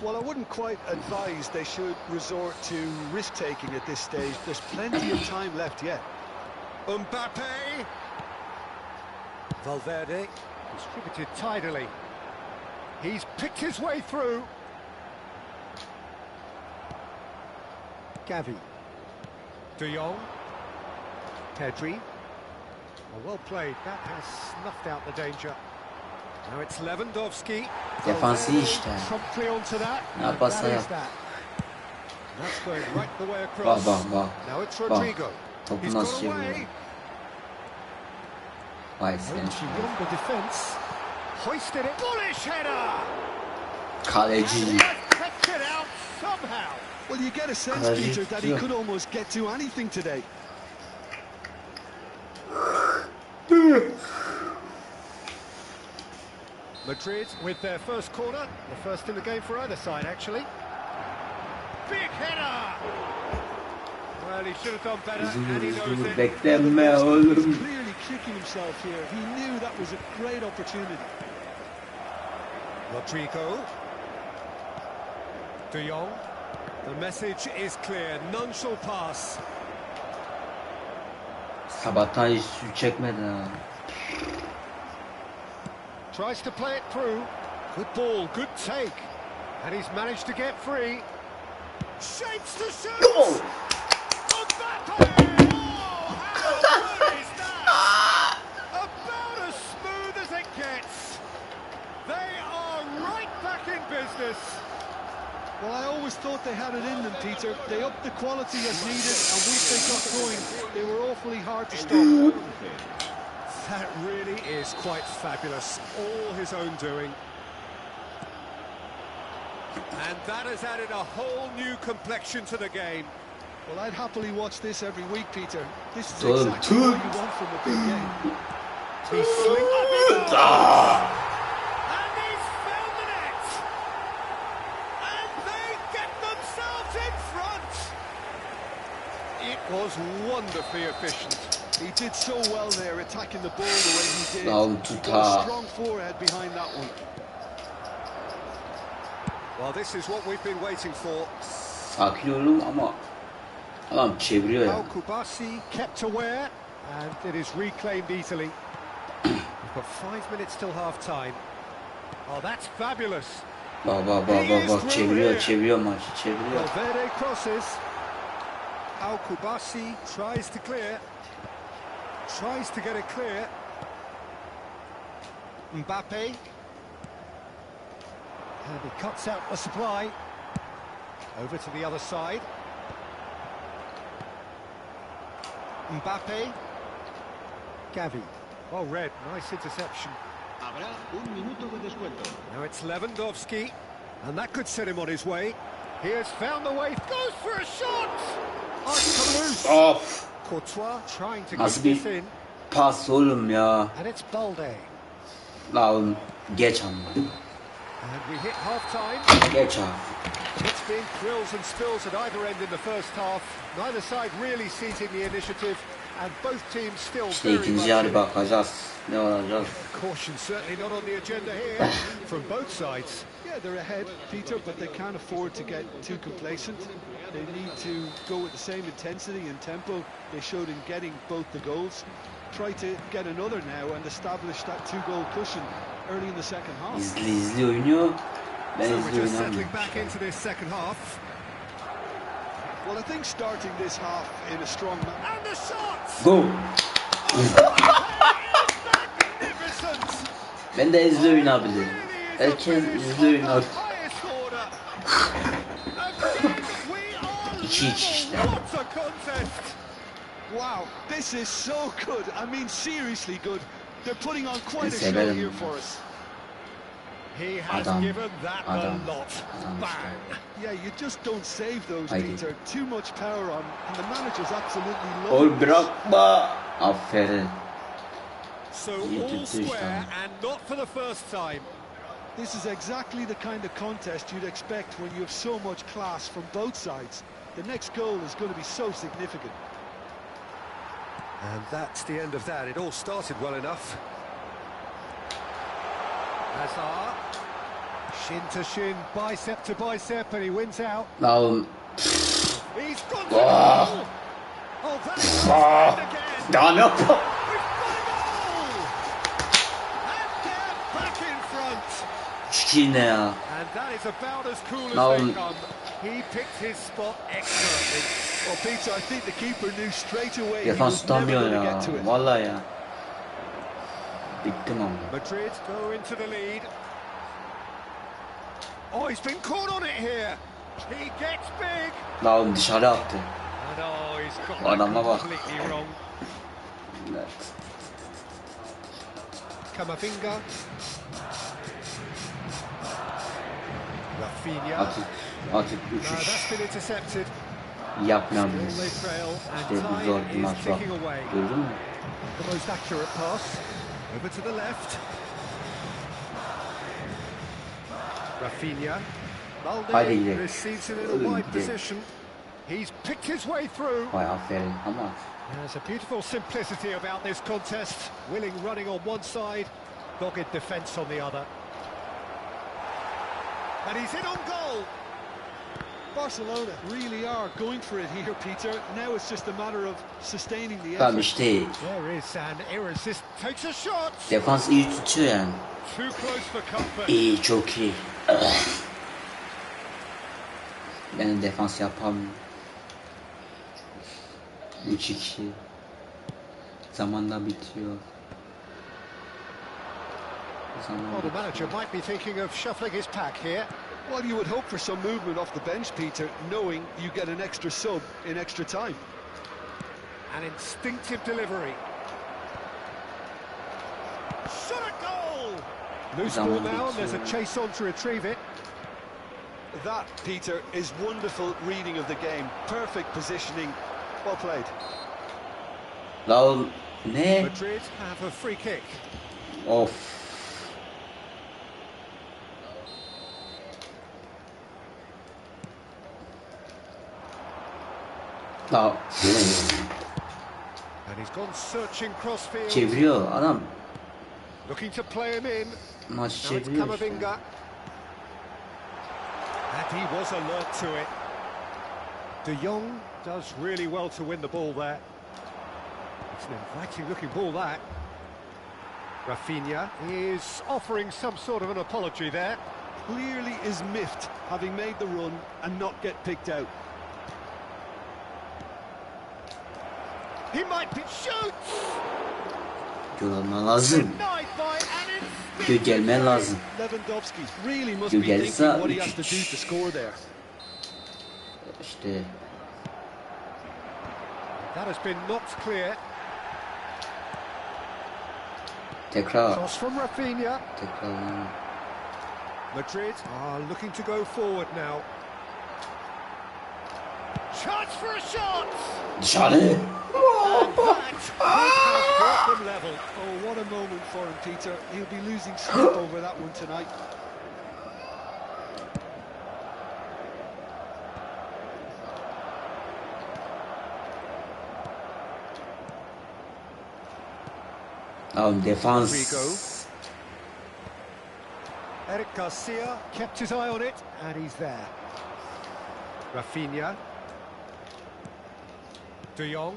Well, I wouldn't quite advise they should resort to risk-taking at this stage. There's plenty of time left yet. Mbappe. Valverde distributed tidily. He's picked his way through. Gavi. De Jong. Pedri. Well played. That has snuffed out the danger. Now it's Lewandowski. Defansı işte. Promptly onto that. Ne yaparsa That yap. is that. That's going right the way Bak across. bak. Now it's Bak. Rodrigo. Topu He's nasıl got away. çeviriyor? Vay sen. Beyond the defence. Hoisted it. Bullish header. Kaleci. And he has kept it out somehow. Well, you get a sense, Kaleci Peter, that he tutuyor. could almost get to anything today. Madrid with their first corner, the first in the game for either side, actually. Big header! Well, he should have done better, and he knows it. Bekleme oğlum. He's clearly kicking himself here. He knew that was a great opportunity. Rodrigo. De Jong. The message is clear, none shall pass. Sabahtan hiç su çekmedin ha. Tries to play it through. Good ball, good take. And he's managed to get free. Shapes to shoot! Goal! Mbappe! Oh, how good is that? About as smooth as it gets. They are right back in business. Well, I always thought they had it in them, Peter. They upped the quality as needed, and once they got going, they were awfully hard to stop. That really is quite fabulous. All his own doing. And that has added a whole new complexion to the game. Well, I'd happily watch this every week, Peter. This is Tabii. exactly what you want from a big game. He's slinging it. And he's found the net. And they get themselves in front. It was wonderfully efficient. He did so well there, attacking the ball the way he did. Now He to got a strong forehead behind that one. Well, this is what we've been waiting for. Sakin olun ama adam çeviriyor ya. Al Kubasi kept aware, and it is reclaimed easily. We've got 5 minutes till half-time. Oh, that's fabulous. Bak bak bak bak bak çeviriyor maçı çeviriyor. Valverde crosses. Al Kubasi tries to clear. Tries to get it clear. Mbappe. And he cuts out the supply. Over to the other side. Mbappe. Gavi. Well read, nice interception. Habrá un minuto de descuento. Now it's Lewandowski, and that could set him on his way. He has found the way, goes for a shot! Oh, it's come loose! Of! Courtois trying to keep Nasıl this bir in, pas oğlum ya. and it's Balde. La oğlum geç ama. And we hit half-time. Geç abi. It's been thrills and spills at either end in the first half. Neither side really seizing the initiative, and both teams still İşte very much ikinci in yarı it. bakacağız. Ne olacak? Caution certainly not on the agenda here from both sides. Yeah, they're ahead, Peter, but they can't afford to get too complacent. They need to go with the same intensity and tempo they showed in getting both the goals. Try to get another now and establish that two-goal cushion early in the second half. İzli oynuyor. Ben So izli we're just oynamıyorum. settling back into this second half. Well, I think starting this half in a strong manner. And the shot! Go. Magnificent! Ben de izli oynayabilirim. Herkes izli oynar. Highest order. Again, we are İki işte. level. What a contest! Wow, this is so good. I mean, seriously good. They're putting on quite a show Severim. here for us. He has Adam, given that Adam, a lot. Adam Bang! Yeah, you just don't save those, Haydi. Peter. Too much power on, and the manager's absolutely Ol loving this. bırakma. Aferin. So İyi all tuttu işte. square and not for the first time. This is exactly the kind of contest you'd expect when you have so much class from both sides. The next goal is going to be so significant. And that's the end of that. It all started well enough. Hazard. Shin to shin, bicep to bicep, and he wins out. Oğlum. He's gone to Ah. goal! Oh, that's Ah. again! Daha ne yapalım? We've got a goal! And they're back in front! Yine ya. And that is about as cool as Now- they come. He picked his spot excellently. Well, Peter, I think the keeper knew straight away he Defans was never tutamıyor going to ya. get to it. Vallahi ya. Bittim ama. Madrid go into the lead. Oh, he's been caught on it here. He gets big. Daha oğlum dışarı attı. And oh, he's got Adama that bak. completely wrong. Camavinga. Rafinha. Artık No, that's 3-3 been intercepted. Still yapmayabiliriz. they trail, İşte and bu zor bir time maç is var. ticking away. Gördün mü? The most accurate pass. Over to the left. Rafinha. Haydi Balde gidelim. receives it in a Öyle wide gidelim. position. He's picked his way through. Vay aferin ama There's a beautiful simplicity about this contest. Willing running on one side, dogged defence on the other. And he's in on goal. Barcelona really are going for it here, Peter. Now it's just a matter of sustaining the tamam effort. işte There is an irresist. Takes a shot. defans iyi tutuyor yani. Too close for comfort. İyi, çok iyi. Ben defans yapamıyorum. 3-2 zamanda bitiyor. Well, the manager might be thinking of shuffling his pack here. Well, you would hope for some movement off the bench, Peter, knowing you get an extra sub in extra time. An instinctive delivery. Shot a goal! Loose ball Zaman now, and there's a bitiyor. chase on to retrieve it. That, Peter, is wonderful reading of the game. Perfect positioning. Well played. La oğlum, ne? Madrid have a free kick. Of. La And he's gone searching crossfield. çeviriyor adam. Looking to play him in. Maç Now it's çeviriyor işte. Camavinga. And he was alert to it. De Jong does really well to win the ball there. It's an inviting looking ball, that. Rafinha is offering some sort of an apology there. Clearly is miffed, having made the run and not get picked out. He might be shoots. Gol alman lazım. Denied by an Gol gelmen lazım. Lewandowski really must You be get thinking that, what he you has to do to score there. İşte That has been knocked clear. tekrar Cross from Rafinha. tekrar. Madrid are looking to go forward now. Chance for a shot! Dışarı. And that has brought them level. Oh, what a moment for him, Peter. He'll be losing sleep over that one tonight. Oğlum defans. Rodrigo. Eric Garcia kept his eye on it, and he's there. Rafinha. De Jong.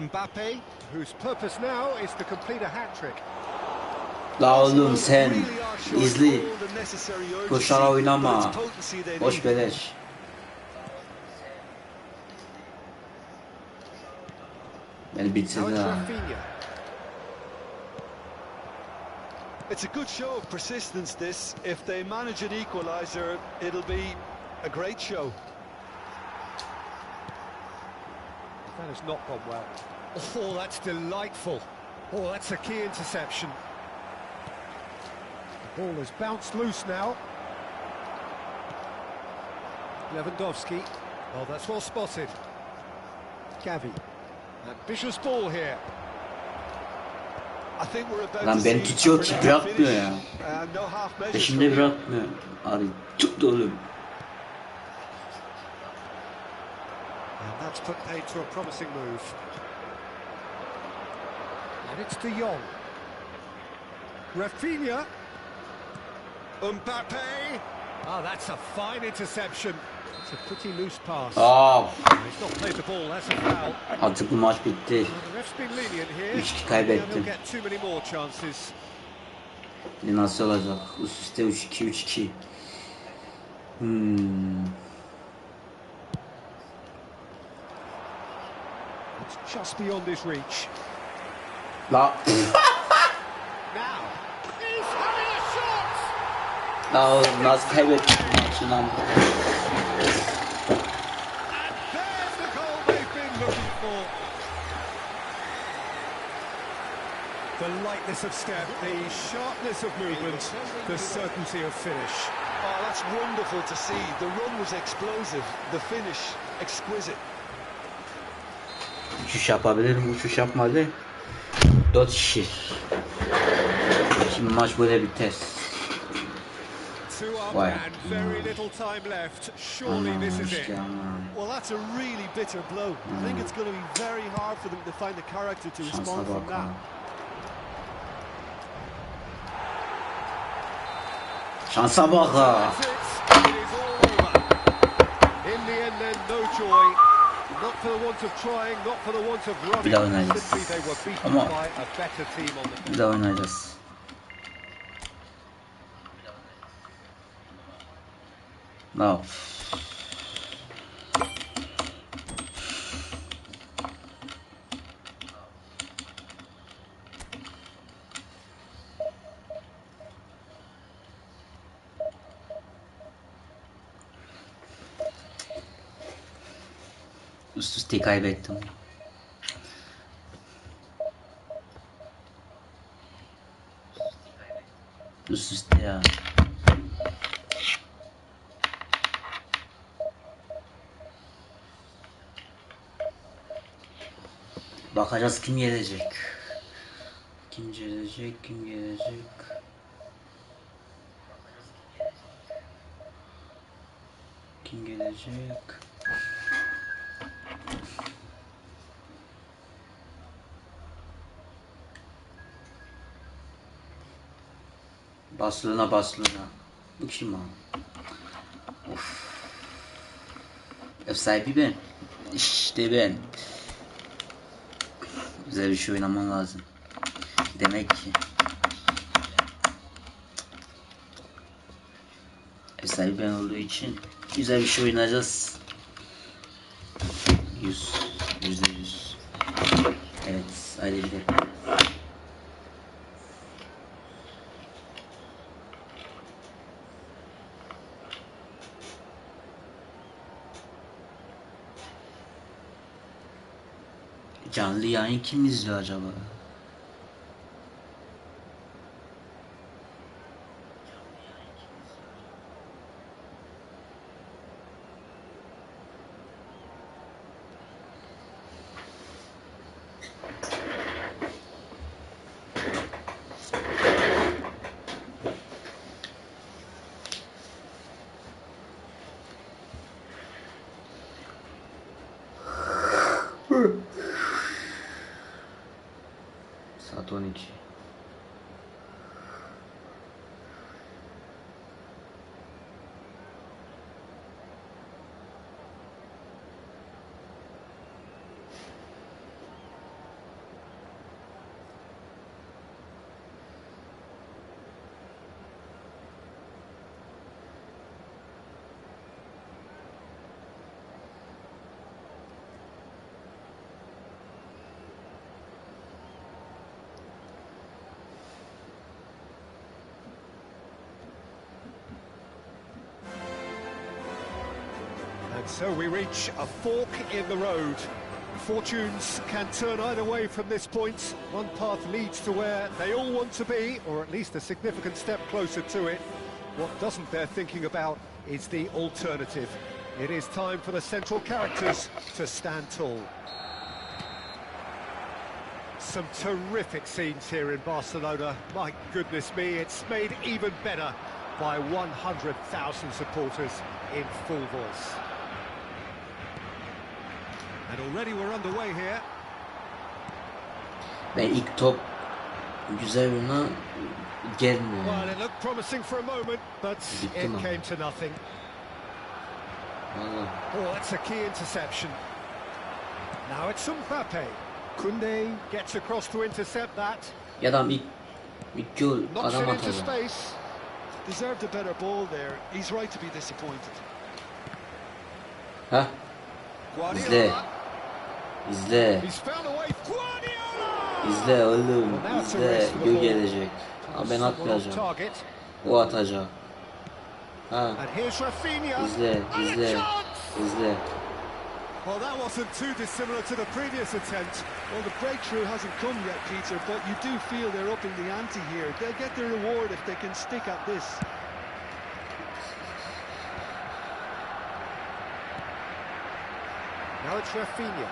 Mbappe, whose purpose now is to complete a hat-trick. La oğlum sen izli. Koşara oynama. Boş beleş. Beni bitsin ha. It's a good show of persistence, this. If they manage an equaliser, it'll be a great show. That has not gone well. Oh, that's delightful. Oh, that's a key interception. The ball has bounced loose now. Lewandowski. Oh, that's well spotted. Gavi. Ambitious ball here. I think we're about Lan to beni see tutuyor ki bırakmıyor ya. no half measures. Peşimde bırakmıyor. Abi tut oğlum. And that's put paid to a promising move. And it's De Jong. Rafinha. Mbappe. Oh, that's a fine interception. It's a pretty loose pass. He's not played the ball, that's a foul. Artık bu maç bitti. Well, the ref's been lenient here. 3-2 kaybettim. They'll get too many more chances. Nasıl olacak? Üst üste 3-2. It's just beyond his reach. La. Now, he's having a shot! La oğlum nasıl kaybettim maçı lan? And there's the goal they've been looking for. The lightness of step, the sharpness of movement, the certainty of finish. Oh, that's wonderful to see. The run was explosive, the finish exquisite. Uçuş yapabilirim, uçuş yapmadı. 4 kişi. Şimdi maç böyle biter. Two up Vay. and very little time left. Surely this is it. Well, that's a really bitter blow. I think it's going to be very hard for them to find the character to Şansa respond from bak that. ha. Şansa bak ha. That's it. It is all over. In the end then, no joy. Not for the want of trying, not for the want of running. Bir daha oynayacağız. Simply they were beaten Ama by a better team on the bir pitch. daha oynayacağız. No. Üst üste kaybettim. Üst üste ya. Bakacağız kim gelecek. Kim gelecek, kim gelecek. Kim gelecek. Barcelona. Bu kim abi? Of. Ev sahibi ben. İşte ben. Güzel bir şey oynaman lazım. Demek ki. Ev sahibi ben olduğu için güzel bir şey oynayacağız. 100%100. Evet, haydi gidelim. Canlı yayın kim izliyor acaba? And so we reach a fork in the road. Fortunes can turn either way from this point. One path leads to where they all want to be, or at least a significant step closer to it. What doesn't bear thinking about is the alternative. It is time for the central characters to stand tall. Some terrific scenes here in Barcelona. My goodness me, it's made even better by 100,000 supporters in full voice. And already we're underway here. Ben ilk top güzel oyuna gelmiyor. Well, it looked promising for a moment, but it came to nothing. Vallahi. Oh, that's a key interception. Now it's Mbappe. Koundé gets across to intercept that. Ya adam ilk gol Knocks adam it into atadı. space. Deserved a better ball there. He's right to be disappointed. Ha? İzle. İzle. He's found a way. Guardiola! İzle oğlum. Well, now it's a İzle. race for the Gol ball. gelecek. Ha, ben Someone off atmayacağım. target. O atacak. Ha. And here's Rafinha. İzle. And a İzle. chance! İzle. Well, that wasn't too dissimilar to the previous attempt. Well, the breakthrough hasn't come yet, Peter, but you do feel they're upping the ante here. They'll get their reward if they can stick at this. Now it's Rafinha.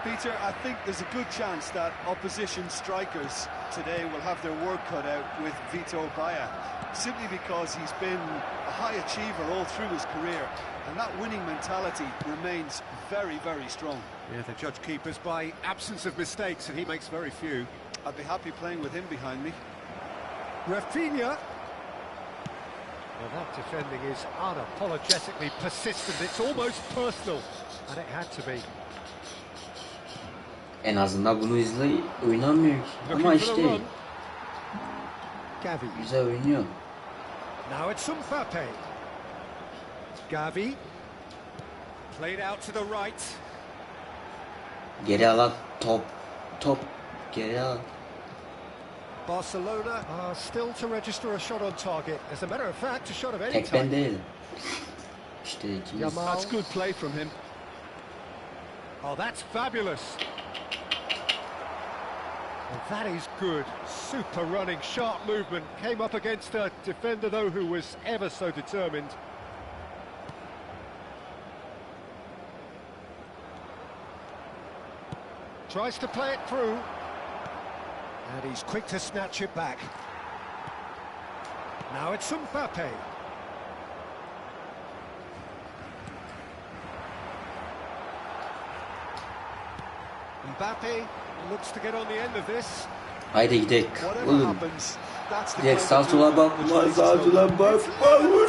Peter, I think there's a good chance that opposition strikers today will have their work cut out with Vito Baia, simply because he's been a high achiever all through his career, and that winning mentality remains very, very strong. Yeah, they judge keepers by absence of mistakes, and he makes very few. I'd be happy playing with him behind me. Rafinha. Well, that defending is unapologetically persistent. It's almost personal, and it had to be. En azından bunu izle oynamıyor ki. Ama Looking for the işte run. Gavi. güzel oynuyor. Now it's Mbappe. Gavi. Played out to the right. Geri al top geri al. Barcelona are still to register a shot on target. As a matter of fact, a shot of any Tek ben type. değil. İşte ikimiz. Yamal. That's good play from him. Oh, that's fabulous. Well, that is good. Super running, sharp movement. Came up against a defender, though, who was ever so determined. Tries to play it through. And he's quick to snatch it back. Now it's Mbappe. Mbappe looks to get on the end of this. Haydi gidelim. Whatever Oğlum. happens, that's the Direkt kind sağ of sola movement bakma. which Sağ raises sola hope. bakma. Vur.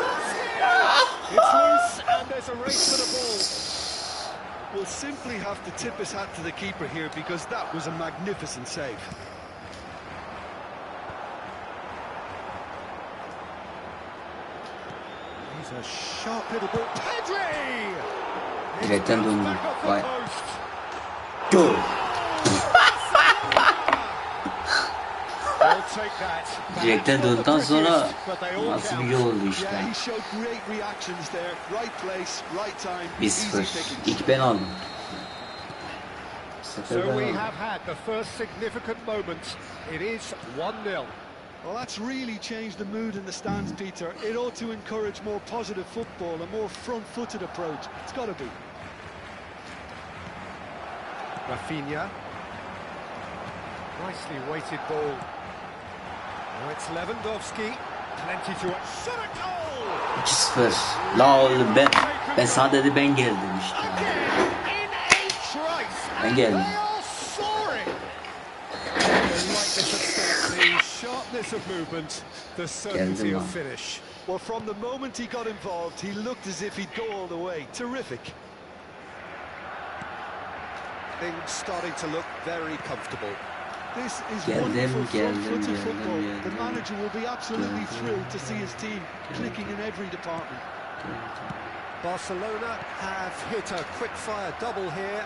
It's loose, and there's a race for the ball. We'll simply have to tip his hat to the keeper here because that was a magnificent save. He's a sharp little ball. Pedri! Direkten döndü. Back off the Vay. post. Gol. They'll take that. Direkten döndükten sonra But they all nasıl bir count. yol oldu işte. Yeah, he showed great reactions there. Right place, right time. 1-0. Easy pickings. İlk ben aldım. Bu So sefer ben we aldım. have had the first significant moment. It is 1-0. Well, that's really changed the mood in the stands, Peter. It ought to encourage more positive football, a more front-footed approach. It's got to be. Rafinha. Nicely weighted ball. Now it's Lewandowski. Plenty to it. Shot a goal! 2-0. La oğlum ben sana dedi ben geldim işte. In a trice. Ben And geldim. they are soaring. The lightness of step, the sharpness of movement, the certainty Geldim of lan. finish. Well, from the moment he got involved, he looked as if he'd go all the way. Terrific. Things starting to look very comfortable. This is Geldim, wonderful geldim, front-footed geldim, football. geldim. The manager will be absolutely Geldim. thrilled to see his team clicking in every department. Barcelona have hit a quick-fire double here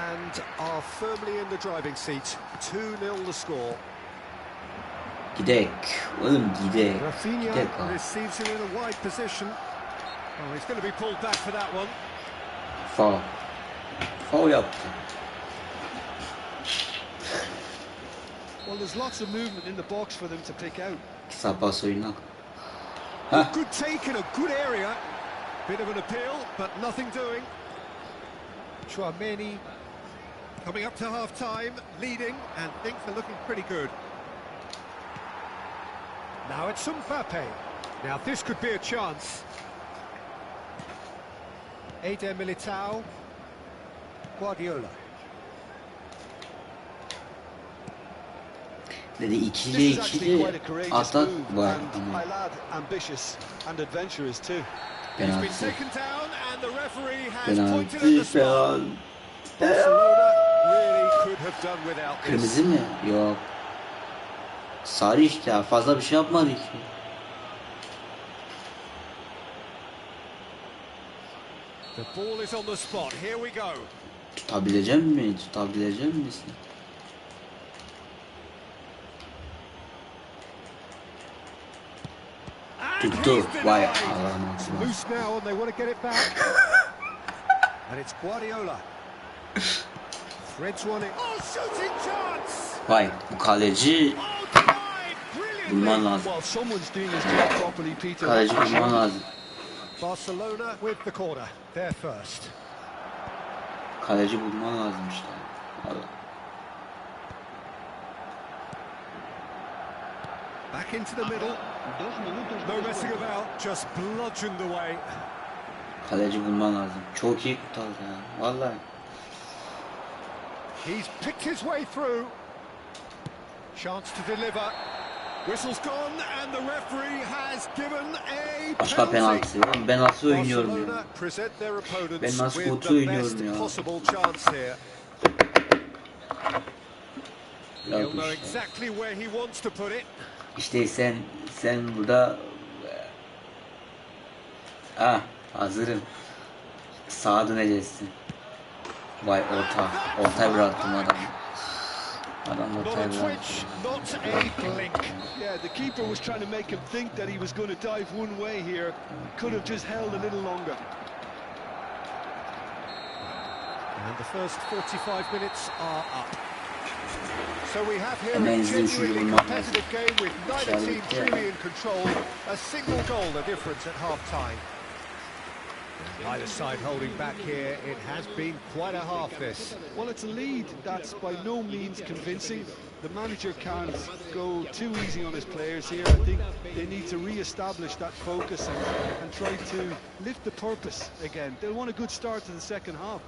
and are firmly in the driving seat. 2-0 the score. Gidek. Oğlum gidek. Rafinha Gidek abi. receives him in a wide position. Oh, he's going to be pulled back for that one. Foul. Foul yaptı. Well, there's lots of movement in the box for them to pick out. Kısa pas oyuna. Good take in a good area. Bit of an appeal, but nothing doing. Tchouameni coming up to half-time, leading, and things are looking pretty good. Now it's Mbappe. Now this could be a chance. Eder Militao. Guardiola. Dedi ikili atak var. Ambitious and adventurous too. He's been taken down and the referee has Penalty pointed at the spot. Barcelona really could have done without this. Kırmızı mı? Yok. Sarı işte, fazla bir şey yapmadı ki. The ball is on the spot. Here we go. Tutabilecek mi? Tutabilecek misin? Tuttu. Vay Allah'ım. Loose now and they want to get it back. And it's Guardiola. Threads one in. Oh, shooting chance! Vay bu kaleci bulman lazım. Well, someone's doing his job properly, Peter. Kaleci bulman lazım. Barcelona with the corner. They're first. Kaleci bulman lazım işte. Allah. Back into the middle. No messing about. Just bludgeoned away. Kaleci bulman lazım. Çok iyi kurtardı ya. Vallahi. He's picked his way through. Chance to deliver. Whistle's gone and the referee has given a Başka penaltı. Ben nasıl oynuyorum ya? Barcelona present their opponents Ben nasıl with kötü the oynuyorum best ya? possible chance here. He'll Yok know işte. exactly where he wants to put it. İşte sen burada hazırım. Sağa döneceksin. Vay ortaya bıraktım adamı. Adam Not a ortaya twitch, bıraktı. not a blink. Yeah, the keeper was trying to make him think that he was going to dive one way here. Could have just held a little longer. And the first 45 minutes are up. So we have here Hemen a izleyin şu genuinely yorumları. competitive game with neither team truly in control. A single goal the difference at half-time. Either side holding back here. It has been quite a half this. Well, it's a lead that's by no means convincing. The manager can't go too easy on his players here. I think they need to re-establish that focus and try to lift the purpose again. They'll want a good start to the second half.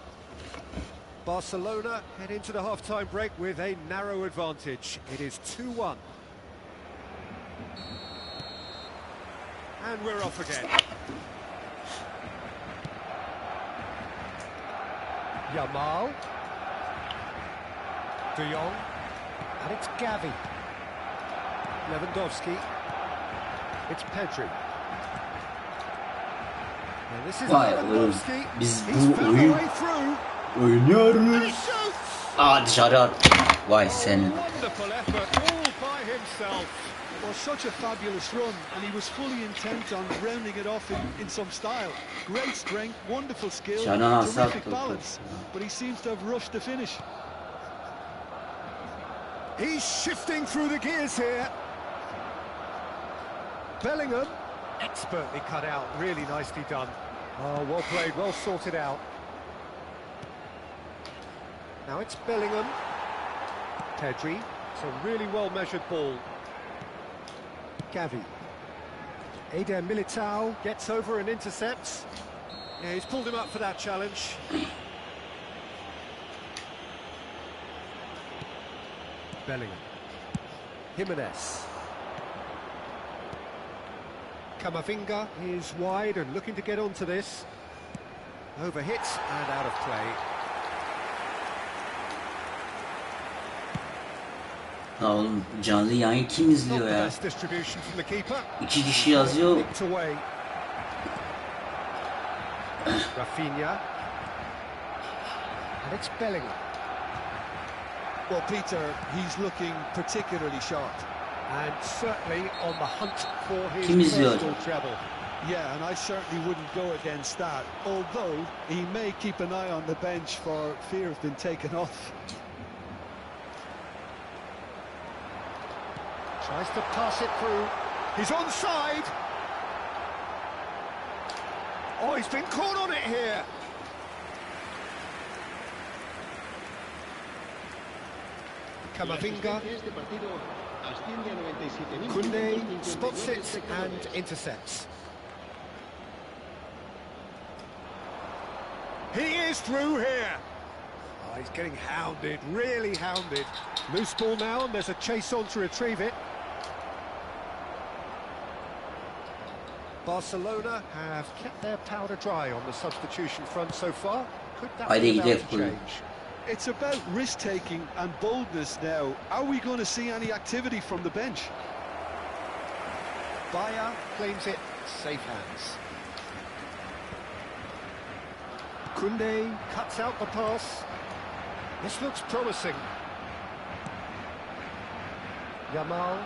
Barcelona head into the half-time break with a narrow advantage. It is 2-1. And we're off again. Yamal. De Jong. And it's Gavi. Lewandowski. It's Pedri. And this is Vay oğlum. Lewandowski. Biz He's bu found a oyun way through. oynuyoruz. Shoots! Dışarı at. Vay sen. Wonderful effort, all by himself. Well, such a fabulous run, and he was fully intent on rounding it off in some style. Great strength, wonderful skill, Şana terrific sattı. balance, but he seems to have rushed the finish. He's shifting through the gears here. Bellingham, expertly cut out, really nicely done. Oh, well played, well sorted out. Now it's Bellingham. Pedri, it's a really well-measured ball. Gavi. Eder Militao gets over and intercepts. Yeah, he's pulled him up for that challenge. Bellingham. Jimenez. Camavinga is wide and looking to get onto this. Overhit and out of play. Ya oğlum canlı yayın kim Not izliyor the ya? best distribution from the keeper. 2 kişi yazıyor. Nicked away. Rafinha. And it's Bellingham. Well, Peter, he's looking particularly sharp. And certainly on the hunt for his personal treble. Yeah, and I certainly wouldn't go against that, although he may keep an eye on the bench for fear of being taken off. Tries to pass it through. He's onside. Oh, he's been caught on it here. Camavinga. Koundé spots it and intercepts. He is through here. Oh, he's getting hounded, really hounded. Loose ball now, and there's a chase on to retrieve it. Barcelona have kept their powder dry on the substitution front so far. Could that be about to change? It's about risk-taking and boldness now. Are we going to see any activity from the bench? Bayer claims it, safe hands. Koundé cuts out the pass. This looks promising. Yamal.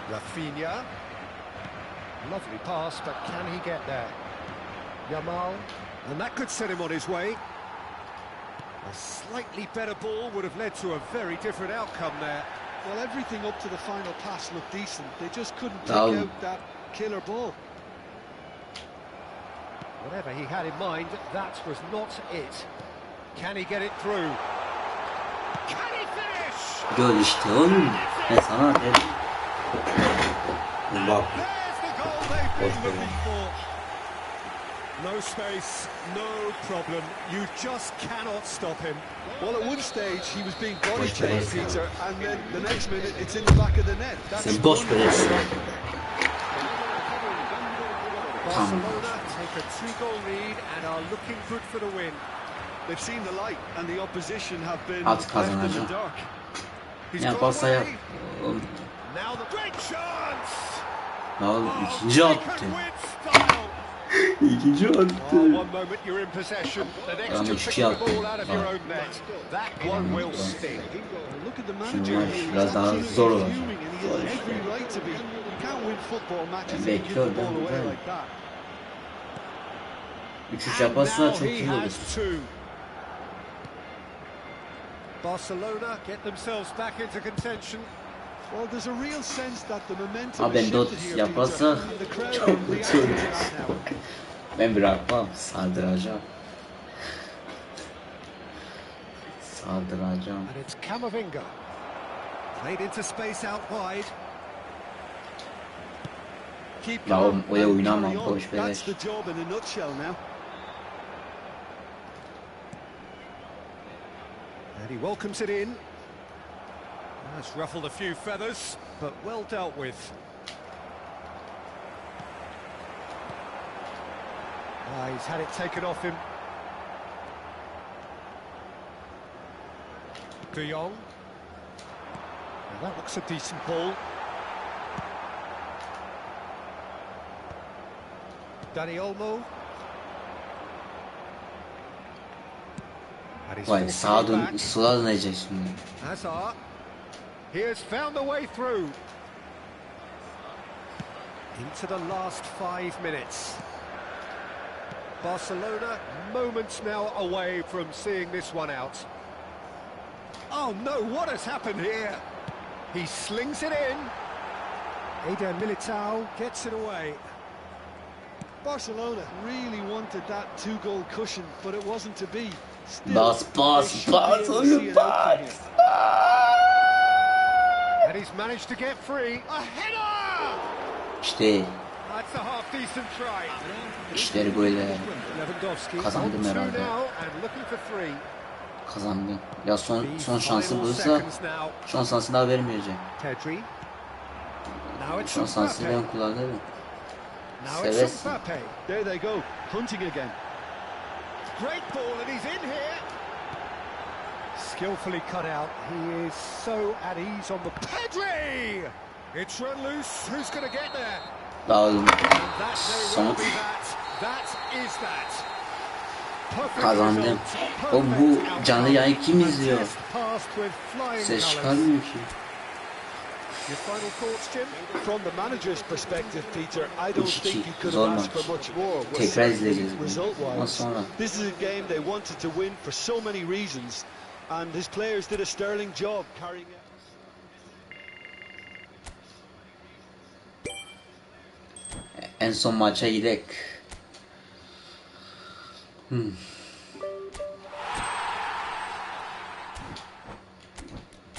Rafinha. Lovely pass, but can he get there? Yamal. And that could set him on his way. A slightly better ball would have led to a very different outcome there. Well, everything up to the final pass looked decent. They just couldn't take out that killer ball. Whatever he had in mind, that was not it. Can he get it through? Can he finish? Gör işte oğlum. Ben sana dedim. Bak. There's the goal they've been looking for. No space, no problem. You just cannot stop him. Well, at one stage he was being body checked, Peter, and then the next minute it's in the back of the net. Sen boş verirsin. Barcelona take a 2-goal lead and are looking good for the win. They've seen the light and the opposition have been At left in the dark. Ya pasaya. Now the great chance. Ya ikinci attı. İkinci attı. One moment you're in possession, the next you pick the ball out of your own net. That one will sting. Look at the manager. Biraz daha zor olacak. Every right to be. You can't win football matches and give the ball away like that. 3-3 yaparsa çok iyi olur. Barcelona get themselves back into contention. Well, there's a real sense that the momentum Ben 4 yaparsa çok kötü olur. Ben bırakmam, saldıracağım. Saldıracağım. And it's Camavinga. Played into space out wide. Ya oya oynamam, boş beleş. That's the job in a nutshell now. And he welcomes it in. That's ruffled a few feathers, but well dealt with. He's had it taken off him. De Jong. Now that looks a decent ball. Dani Olmo. Vay sağa dön, sola dönecek şimdi. Hazard. He has found the way through. Into the last 5 minutes. Barcelona moments now away from seeing this one out. Oh no, what has happened here? He slings it in. Eder Militao gets it away. Barcelona really wanted that 2-goal cushion, but it wasn't to be. Bas. And he's managed to get free. A header! İşte That's a half decent try. işleri böyle. Kazandım herhalde. And looking for 3. Kazandım. Ya son şansı bulursa son şansı daha vermeyecek. Pedri. Son şansı ben kullanırım. Seversin. There they go, hunting again. Great ball and he's in here. Skillfully cut out. He is so at ease on the Pedri. It's run loose. Who's going to get there? Daha That may well be that. That is that. Kazandım. O bu canlı yayın kim izliyor? Ses çıkarmıyor ki. Your final thoughts, Jim? From the manager's perspective, Peter, I don't think you could have asked for much more. Tekrar izleyeceğiz. Result-wise, this is a game they wanted to win for so many reasons, and his players did a sterling job carrying out. En son maça gidek.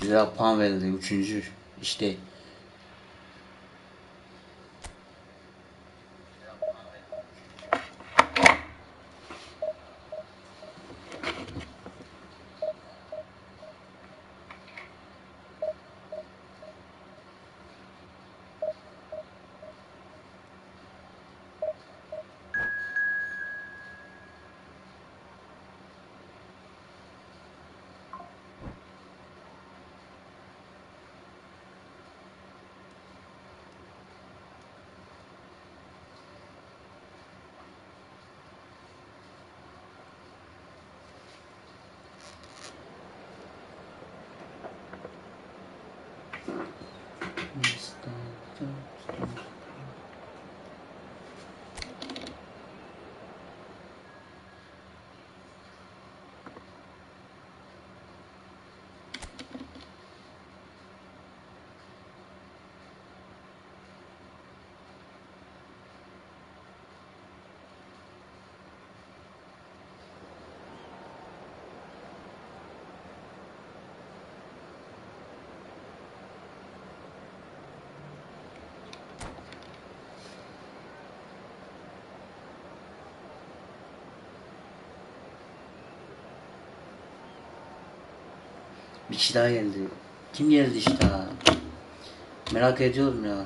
Bize puan verildi. 3. İşte. Bir kişi daha geldi. Kim geldi işte? Merak ediyorum ya.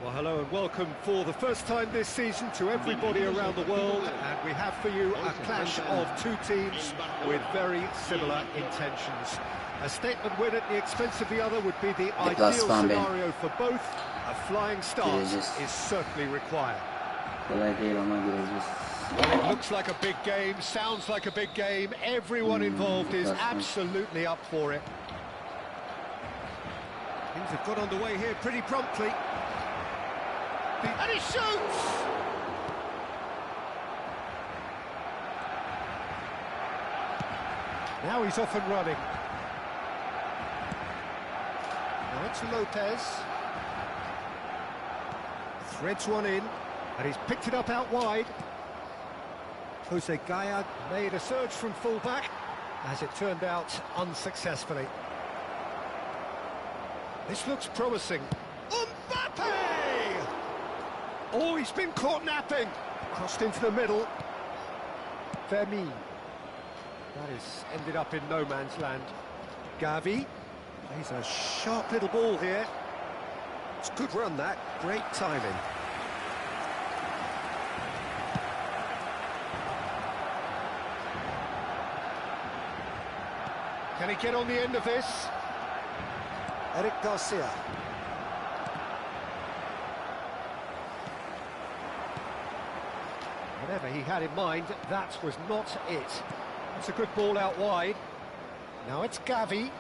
Well, hello and welcome for the first time this season to everybody around the world, and we have for you a clash of two teams with very similar intentions. A statement win at the expense of the other would be the ideal scenario for both. A flying start is certainly required. Well, it looks like a big game, sounds like a big game. Everyone involved is absolutely up for it. Things have got underway here pretty promptly. And he shoots! Now he's off and running. Now it's Lopez. Threads one in, and he's picked it up out wide. Jose Gaya made a surge from full-back, as it turned out unsuccessfully. This looks promising. Mbappe! Oh, he's been caught napping. Crossed into the middle. Fermi. That has ended up in no man's land. Gavi. He's a sharp little ball here. It's a good run, that. Great timing. Can he get on the end of this? Eric Garcia. Whatever he had in mind, that was not it. It's a good ball out wide. Now it's Gavi.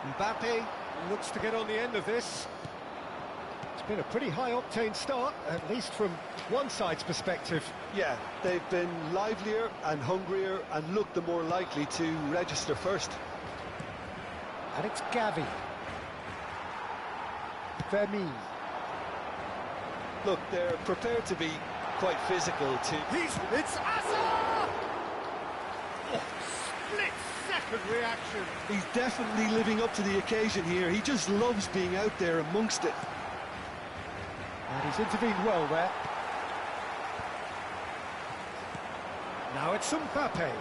Mbappe looks to get on the end of this. been a pretty high-octane start, at least from one side's perspective. Yeah, they've been livelier and hungrier and looked the more likely to register first. And it's Gavi. Vermeer. Look, they're prepared to be quite physical too. It's Asa! Oh, split-second reaction. He's definitely living up to the occasion here. He just loves being out there amongst it. And he's intervened well there. Now it's Mbappe.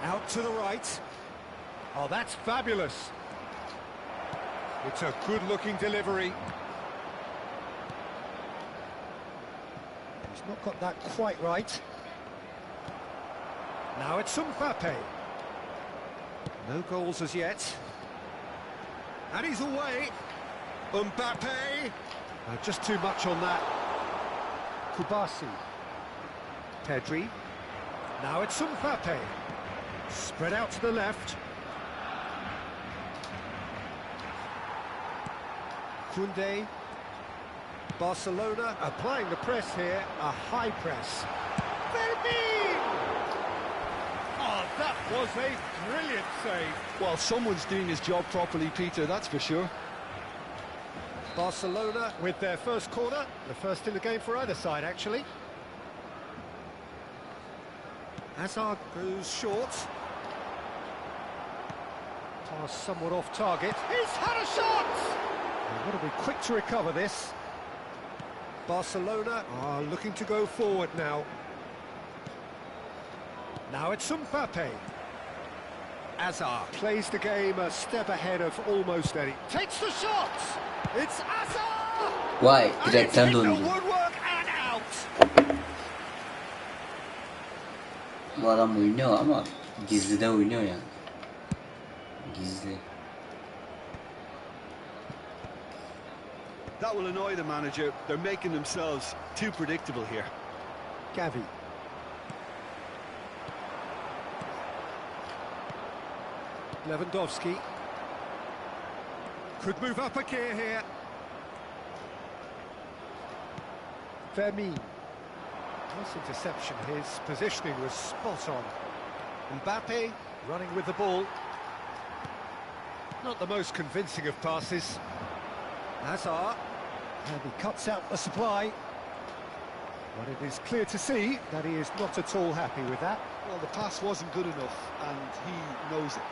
Out to the right. Oh, that's fabulous. It's a good-looking delivery. He's not got that quite right. Now it's Mbappe. No goals as yet. And he's away. Mbappe. Just too much on that. Kubasi. Pedri. Now it's Mbappe. Spread out to the left. Koundé. Barcelona applying the press here, a high press. Vermeer! Oh, that was a brilliant save. Well, someone's doing his job properly, Peter, that's for sure. Barcelona with their first corner, the first in the game for either side, actually. Hazard goes short. Pass somewhat off target. He's had a shot! They've got to be quick to recover this. Barcelona are looking to go forward now. Now it's Mbappe. Hazard plays the game a step ahead of almost any. Takes the shot! It's Hazard! Why? And it's hit the woodwork and out! Bu adam oynuyor ama gizlide oynuyor yani. Gizli. That will annoy the manager. They're making themselves too predictable here. Gavi. Lewandowski. Could move up a gear here. Vermeer. Nice interception. His positioning was spot on. Mbappe running with the ball. Not the most convincing of passes. Hazard. And he cuts out the supply. But it is clear to see that he is not at all happy with that. Well, the pass wasn't good enough, and he knows it.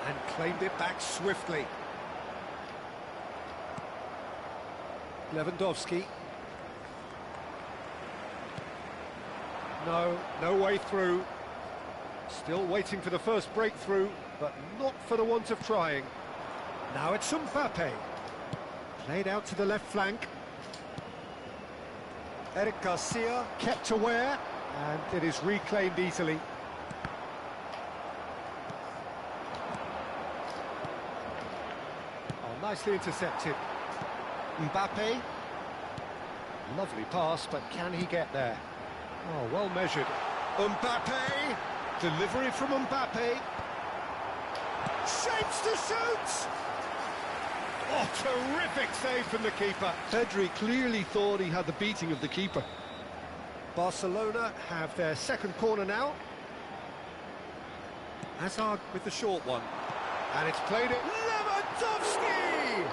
And claimed it back swiftly. Lewandowski. No way through. Still waiting for the first breakthrough, but not for the want of trying. Now it's Mbappe. Played out to the left flank. Eric Garcia kept aware, and it is reclaimed easily. Oh, nicely intercepted. Mbappe. Lovely pass, but can he get there? Oh, well measured. Mbappe. Delivery from Mbappe. Shapes to shoot! Oh, terrific save from the keeper. Pedri clearly thought he had the beating of the keeper. Barcelona have their second corner now. Hazard with the short one. And it's played it. Lewandowski!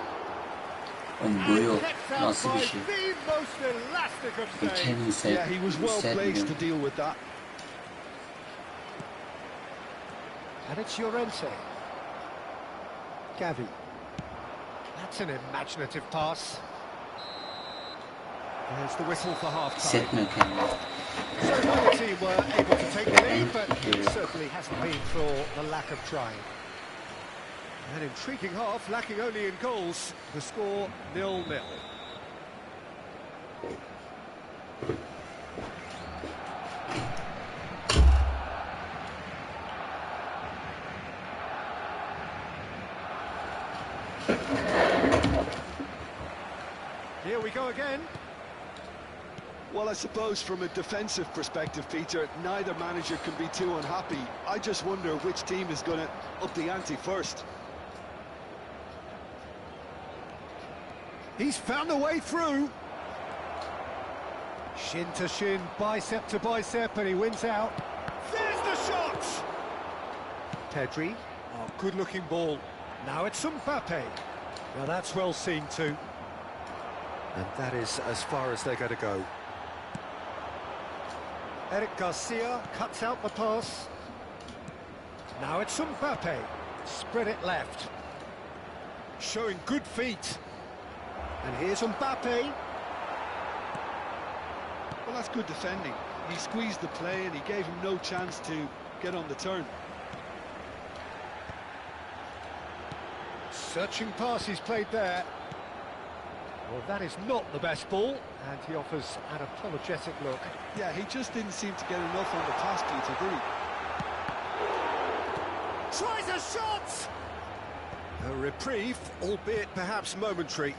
Oynuyor. Nasıl bir şey? The most elastic of saves. Geçen save. Yeah, he was well placed to deal with that. And it's Llorente. Gavi. That's an imaginative pass. There's the whistle for half-time. Hissetmiyor kendini. So neither team were able to take the lead, but it certainly hasn't been for the lack of trying. An intriguing half, lacking only in goals. The score 0-0. Here we go again. Well, I suppose from a defensive perspective, Peter, neither manager can be too unhappy. I just wonder which team is going to up the ante first. He's found a way through. Shin to shin, bicep to bicep, and he wins out. There's the shot! Pedri. Oh, good-looking ball. Now it's Mbappe. Now that's well seen too. And that is as far as they're going to go. Eric Garcia cuts out the pass. Now it's Mbappe. Spread it left. Showing good feet. And here's Mbappe. Well, that's good defending. He squeezed the play and he gave him no chance to get on the turn. Searching pass he's played there. Well, that is not the best ball, and he offers an apologetic look. Yeah, he just didn't seem to get enough on the pass, Peter, did he? Tries a shot! A reprieve, albeit perhaps momentary.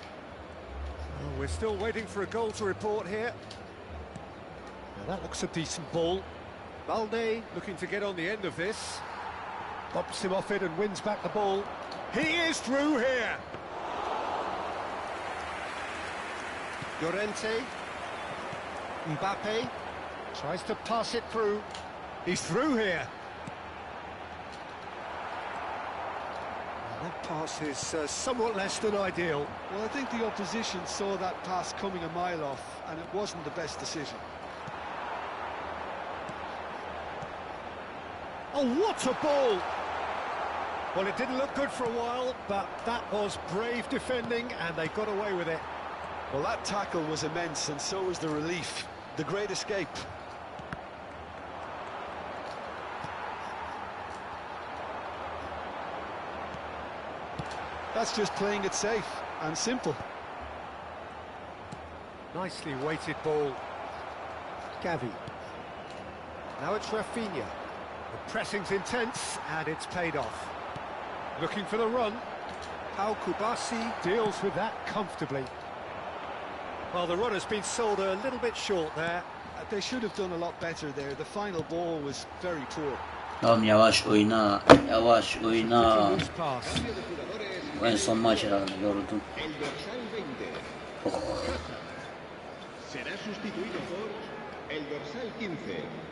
Well, we're still waiting for a goal to report here. Now that looks a decent ball. Balde looking to get on the end of this. Bops him off it and wins back the ball. He is through here! Llorente. Mbappe tries to pass it through. He's through here. That pass is somewhat less than ideal. Well, I think the opposition saw that pass coming a mile off, and it wasn't the best decision. Oh, what a ball! Well, it didn't look good for a while, but that was brave defending, and they got away with it. Well, that tackle was immense, and so was the relief. The great escape. That's just playing it safe and simple. Nicely weighted ball. Gavi. Now it's Rafinha. The pressing's intense, and it's paid off. Looking for the run. Pau Kubasi deals with that comfortably. Well, the run has been sold a little bit short there. They should have done a lot better there. The final ball was very poor. Yavaş oyna. En son maç herhalde yoruldum. Será sustituido por el dorsal 15.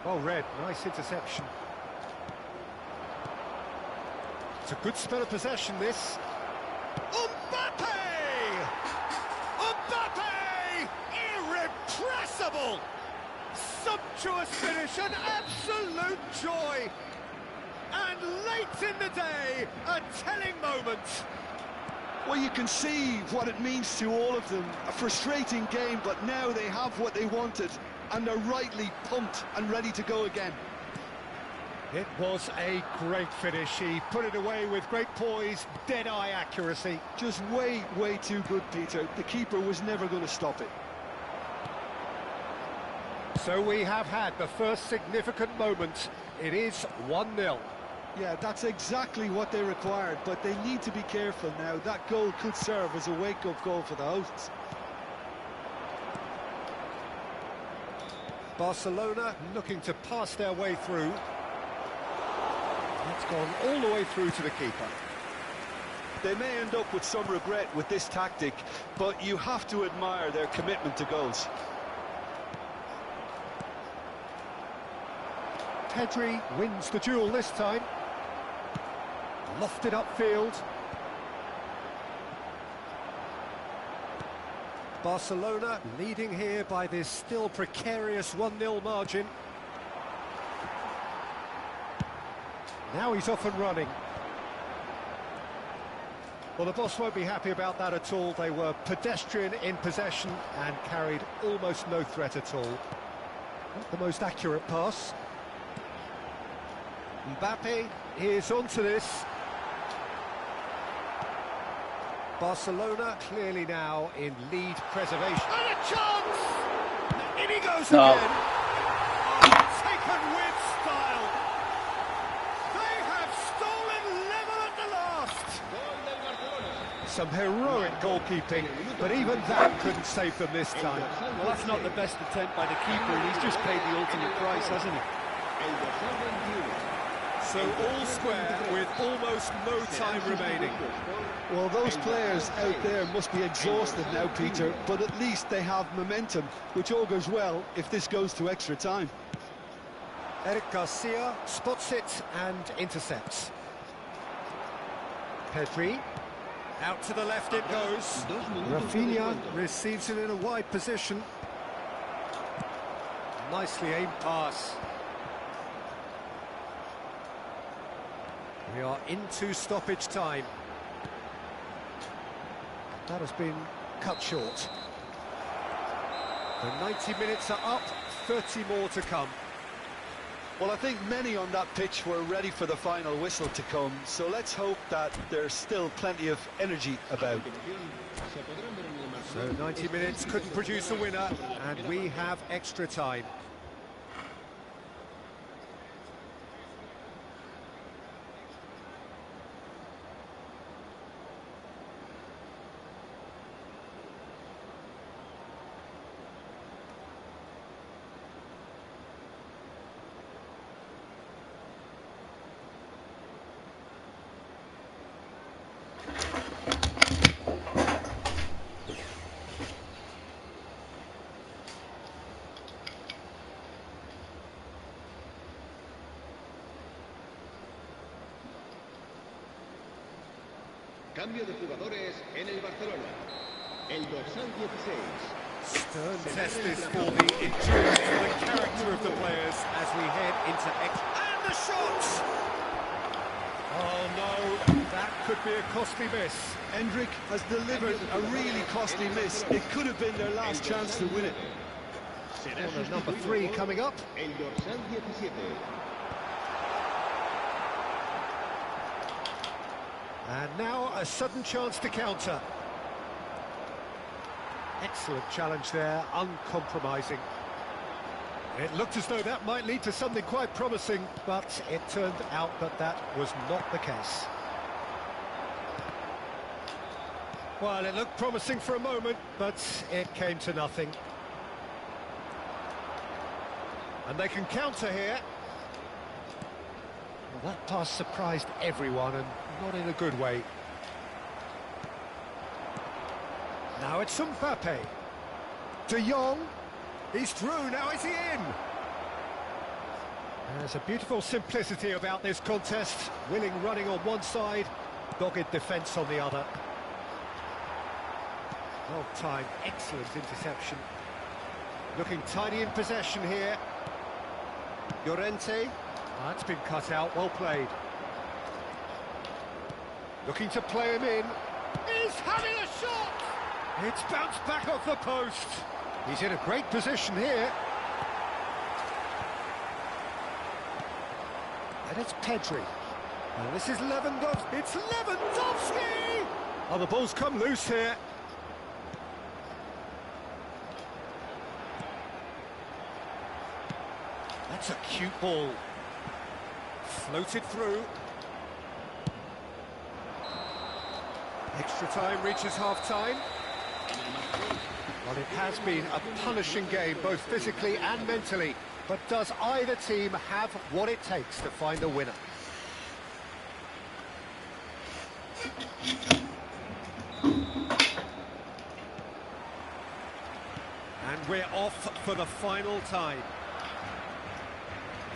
Well read, nice interception. It's a good spell of possession, this. Mbappe! Mbappe! Irrepressible! Sumptuous finish, an absolute joy! And late in the day, a telling moment. Well, you can see what it means to all of them. A frustrating game, but now they have what they wanted. And they're rightly pumped and ready to go again. It was a great finish. He put it away with great poise, dead-eye accuracy. Just way, way too good, Peter. The keeper was never going to stop it. So we have had the first significant moment. It is 1-0. Yeah, that's exactly what they required, but they need to be careful now. That goal could serve as a wake-up goal for the hosts. Barcelona looking to pass their way through. It's gone all the way through to the keeper. They may end up with some regret with this tactic, but you have to admire their commitment to goals. Pedri wins the duel this time. Lofted upfield. Barcelona leading here by this still precarious 1-0 margin. Now he's off and running. Well, the boss won't be happy about that at all. They were pedestrian in possession and carried almost no threat at all. Not the most accurate pass. Mbappe is onto this. Barcelona clearly now in lead preservation. And a chance! In he goes No. again. Oh, taken with style. They have stolen level at the last. Some heroic goalkeeping, but even that couldn't save them this time. Well, that's not the best attempt by the keeper, and he's just paid the ultimate price, hasn't he? So all square with almost no time remaining. Well, those players out there must be exhausted now, Peter, but at least they have momentum, which augurs well if this goes to extra time. Eric Garcia spots it and intercepts. Pedri, out to the left it goes. Rafinha receives it in a wide position. Nicely aimed pass. We are into stoppage time. That has been cut short. The 90 minutes are up, 30 more to come. Well, I think many on that pitch were ready for the final whistle to come, so let's hope that there's still plenty of energy about. So 90 minutes couldn't produce a winner, and we have extra time. Cambio de jugadores en el Barcelona. El dorsal 16. Stern test this for the endurance and the character of the players as we head into extra. And the shot! Oh no, that could be a costly miss. Endrick has delivered a really costly miss. It could have been their last chance to win it. Corner number 3 coming up. El dorsal 17. And now a sudden chance to counter. Excellent challenge there, uncompromising. It looked as though that might lead to something quite promising, but it turned out that that was not the case. Well, it looked promising for a moment, but it came to nothing. And they can counter here. Well, that pass surprised everyone, and not in a good way. Now it's Mbappe. De Jong. He's through, now is he in? There's a beautiful simplicity about this contest. Willing running on one side, dogged defence on the other. Well timed, excellent interception. Looking tidy in possession here. Llorente. That's been cut out, well played. Looking to play him in. He's having a shot! It's bounced back off the post. He's in a great position here. And it's Pedri. And this is Lewandowski. It's Lewandowski! Oh, the ball's come loose here. That's a cute ball. Floated through. Extra time reaches half-time. Well, it has been a punishing game, both physically and mentally. But does either team have what it takes to find a winner? And we're off for the final time.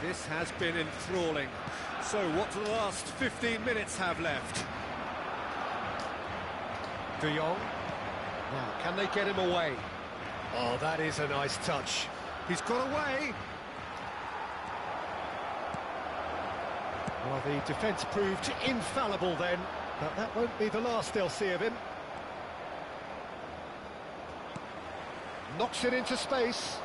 This has been enthralling. So what do the last 15 minutes have left? De Jong. Now, can they get him away? Oh, that is a nice touch. He's got away. Well, the defence proved infallible then, but that won't be the last they'll see of him. Knocks it into space.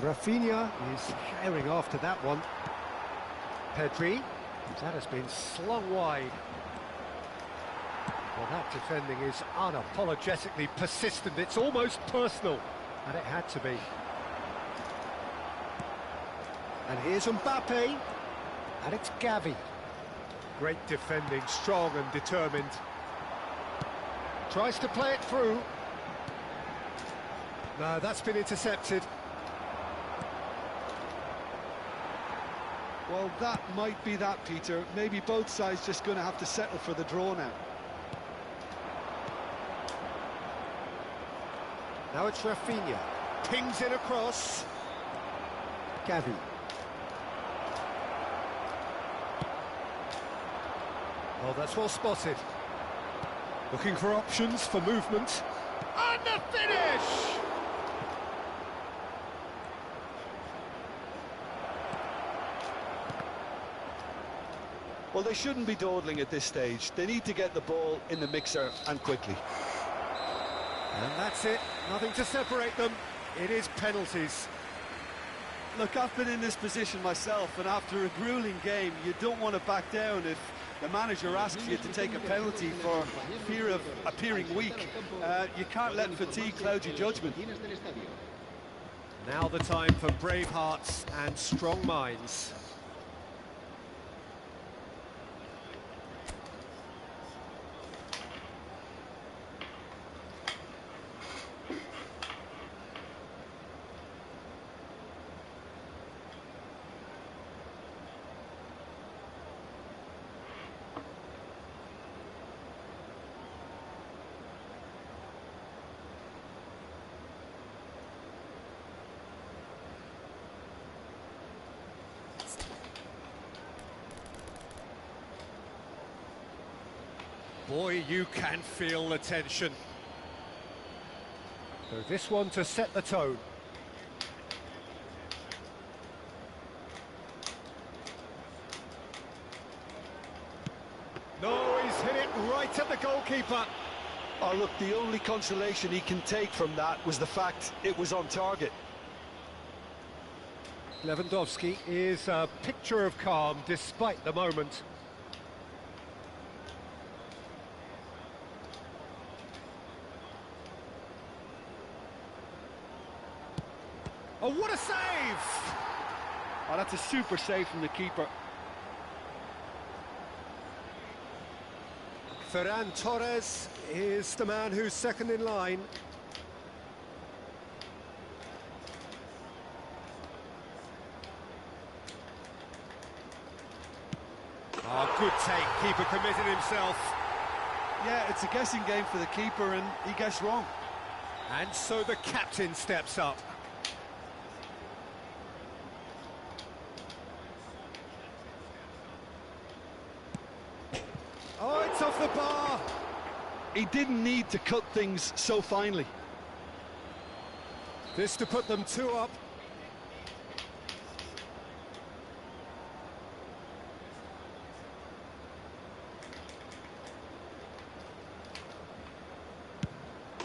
Rafinha is herring after that one. Pedri, that has been slung wide. Well, that defending is unapologetically persistent. It's almost personal, and it had to be. And here's Mbappe, and it's Gavi. Great defending, strong and determined. Tries to play it through. No, that's been intercepted. Well, that might be that, Peter. Maybe both sides just going to have to settle for the draw now. Now it's Rafinha. Pings in across. Gavi. Oh, that's well spotted. Looking for options for movement. And the finish! Well, they shouldn't be dawdling at this stage. They need to get the ball in the mixer and quickly. And that's it. Nothing to separate them. It is penalties. Look, I've been in this position myself, and after a grueling game, you don't want to back down if the manager asks you to take a penalty for fear of appearing weak. You can't let fatigue cloud your judgment. Now the time for brave hearts and strong minds. Boy, you can feel the tension. So this one to set the tone. No, he's hit it right at the goalkeeper. Oh, look, the only consolation he can take from that was the fact it was on target. Lewandowski is a picture of calm despite the moment. Oh, what a save! Oh, that's a super save from the keeper. Ferran Torres is the man who's second in line. Oh, good take. Keeper committed himself. Yeah, it's a guessing game for the keeper, and he guessed wrong. And so the captain steps up. Oh, it's off the bar. He didn't need to cut things so finely. This to put them 2 up.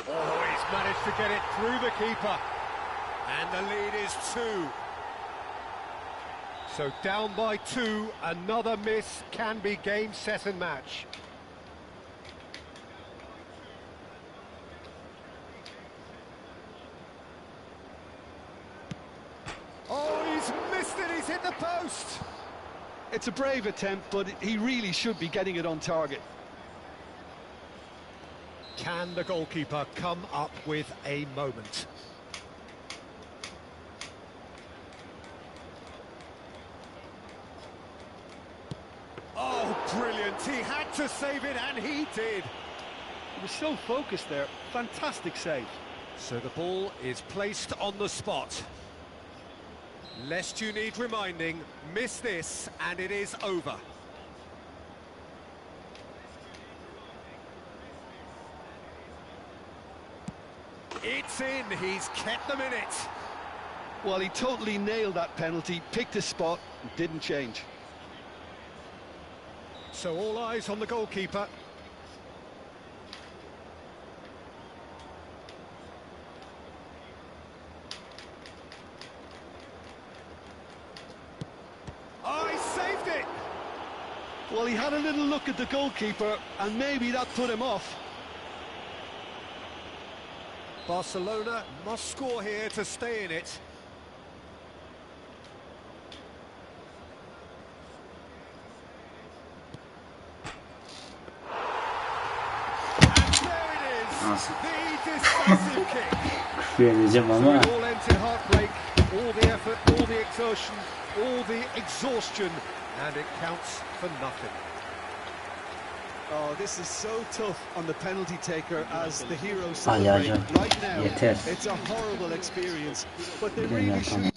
Oh, he's managed to get it through the keeper. And the lead is 2. So down by 2, another miss can be game, set and match. Oh, he's missed it, he's hit the post! It's a brave attempt, but he really should be getting it on target. Can the goalkeeper come up with a moment? Oh, brilliant! He had to save it, and he did! He was so focused there. Fantastic save. So the ball is placed on the spot. Lest you need reminding, miss this, and it is over. It's in, he's kept them in it. Well, he totally nailed that penalty, picked his spot, and didn't change. So all eyes on the goalkeeper. Oh, he saved it! Well, he had a little look at the goalkeeper, and maybe that put him off. Barcelona must score here to stay in it. Awesome. The decisive kick. Vereceğim So ama. it all ends in heartbreak, all the effort, all the exertion, all the exhaustion, and it counts for nothing. Oh, this is so tough on the penalty taker as the heroes celebrate right now. It's a horrible experience, but they really should.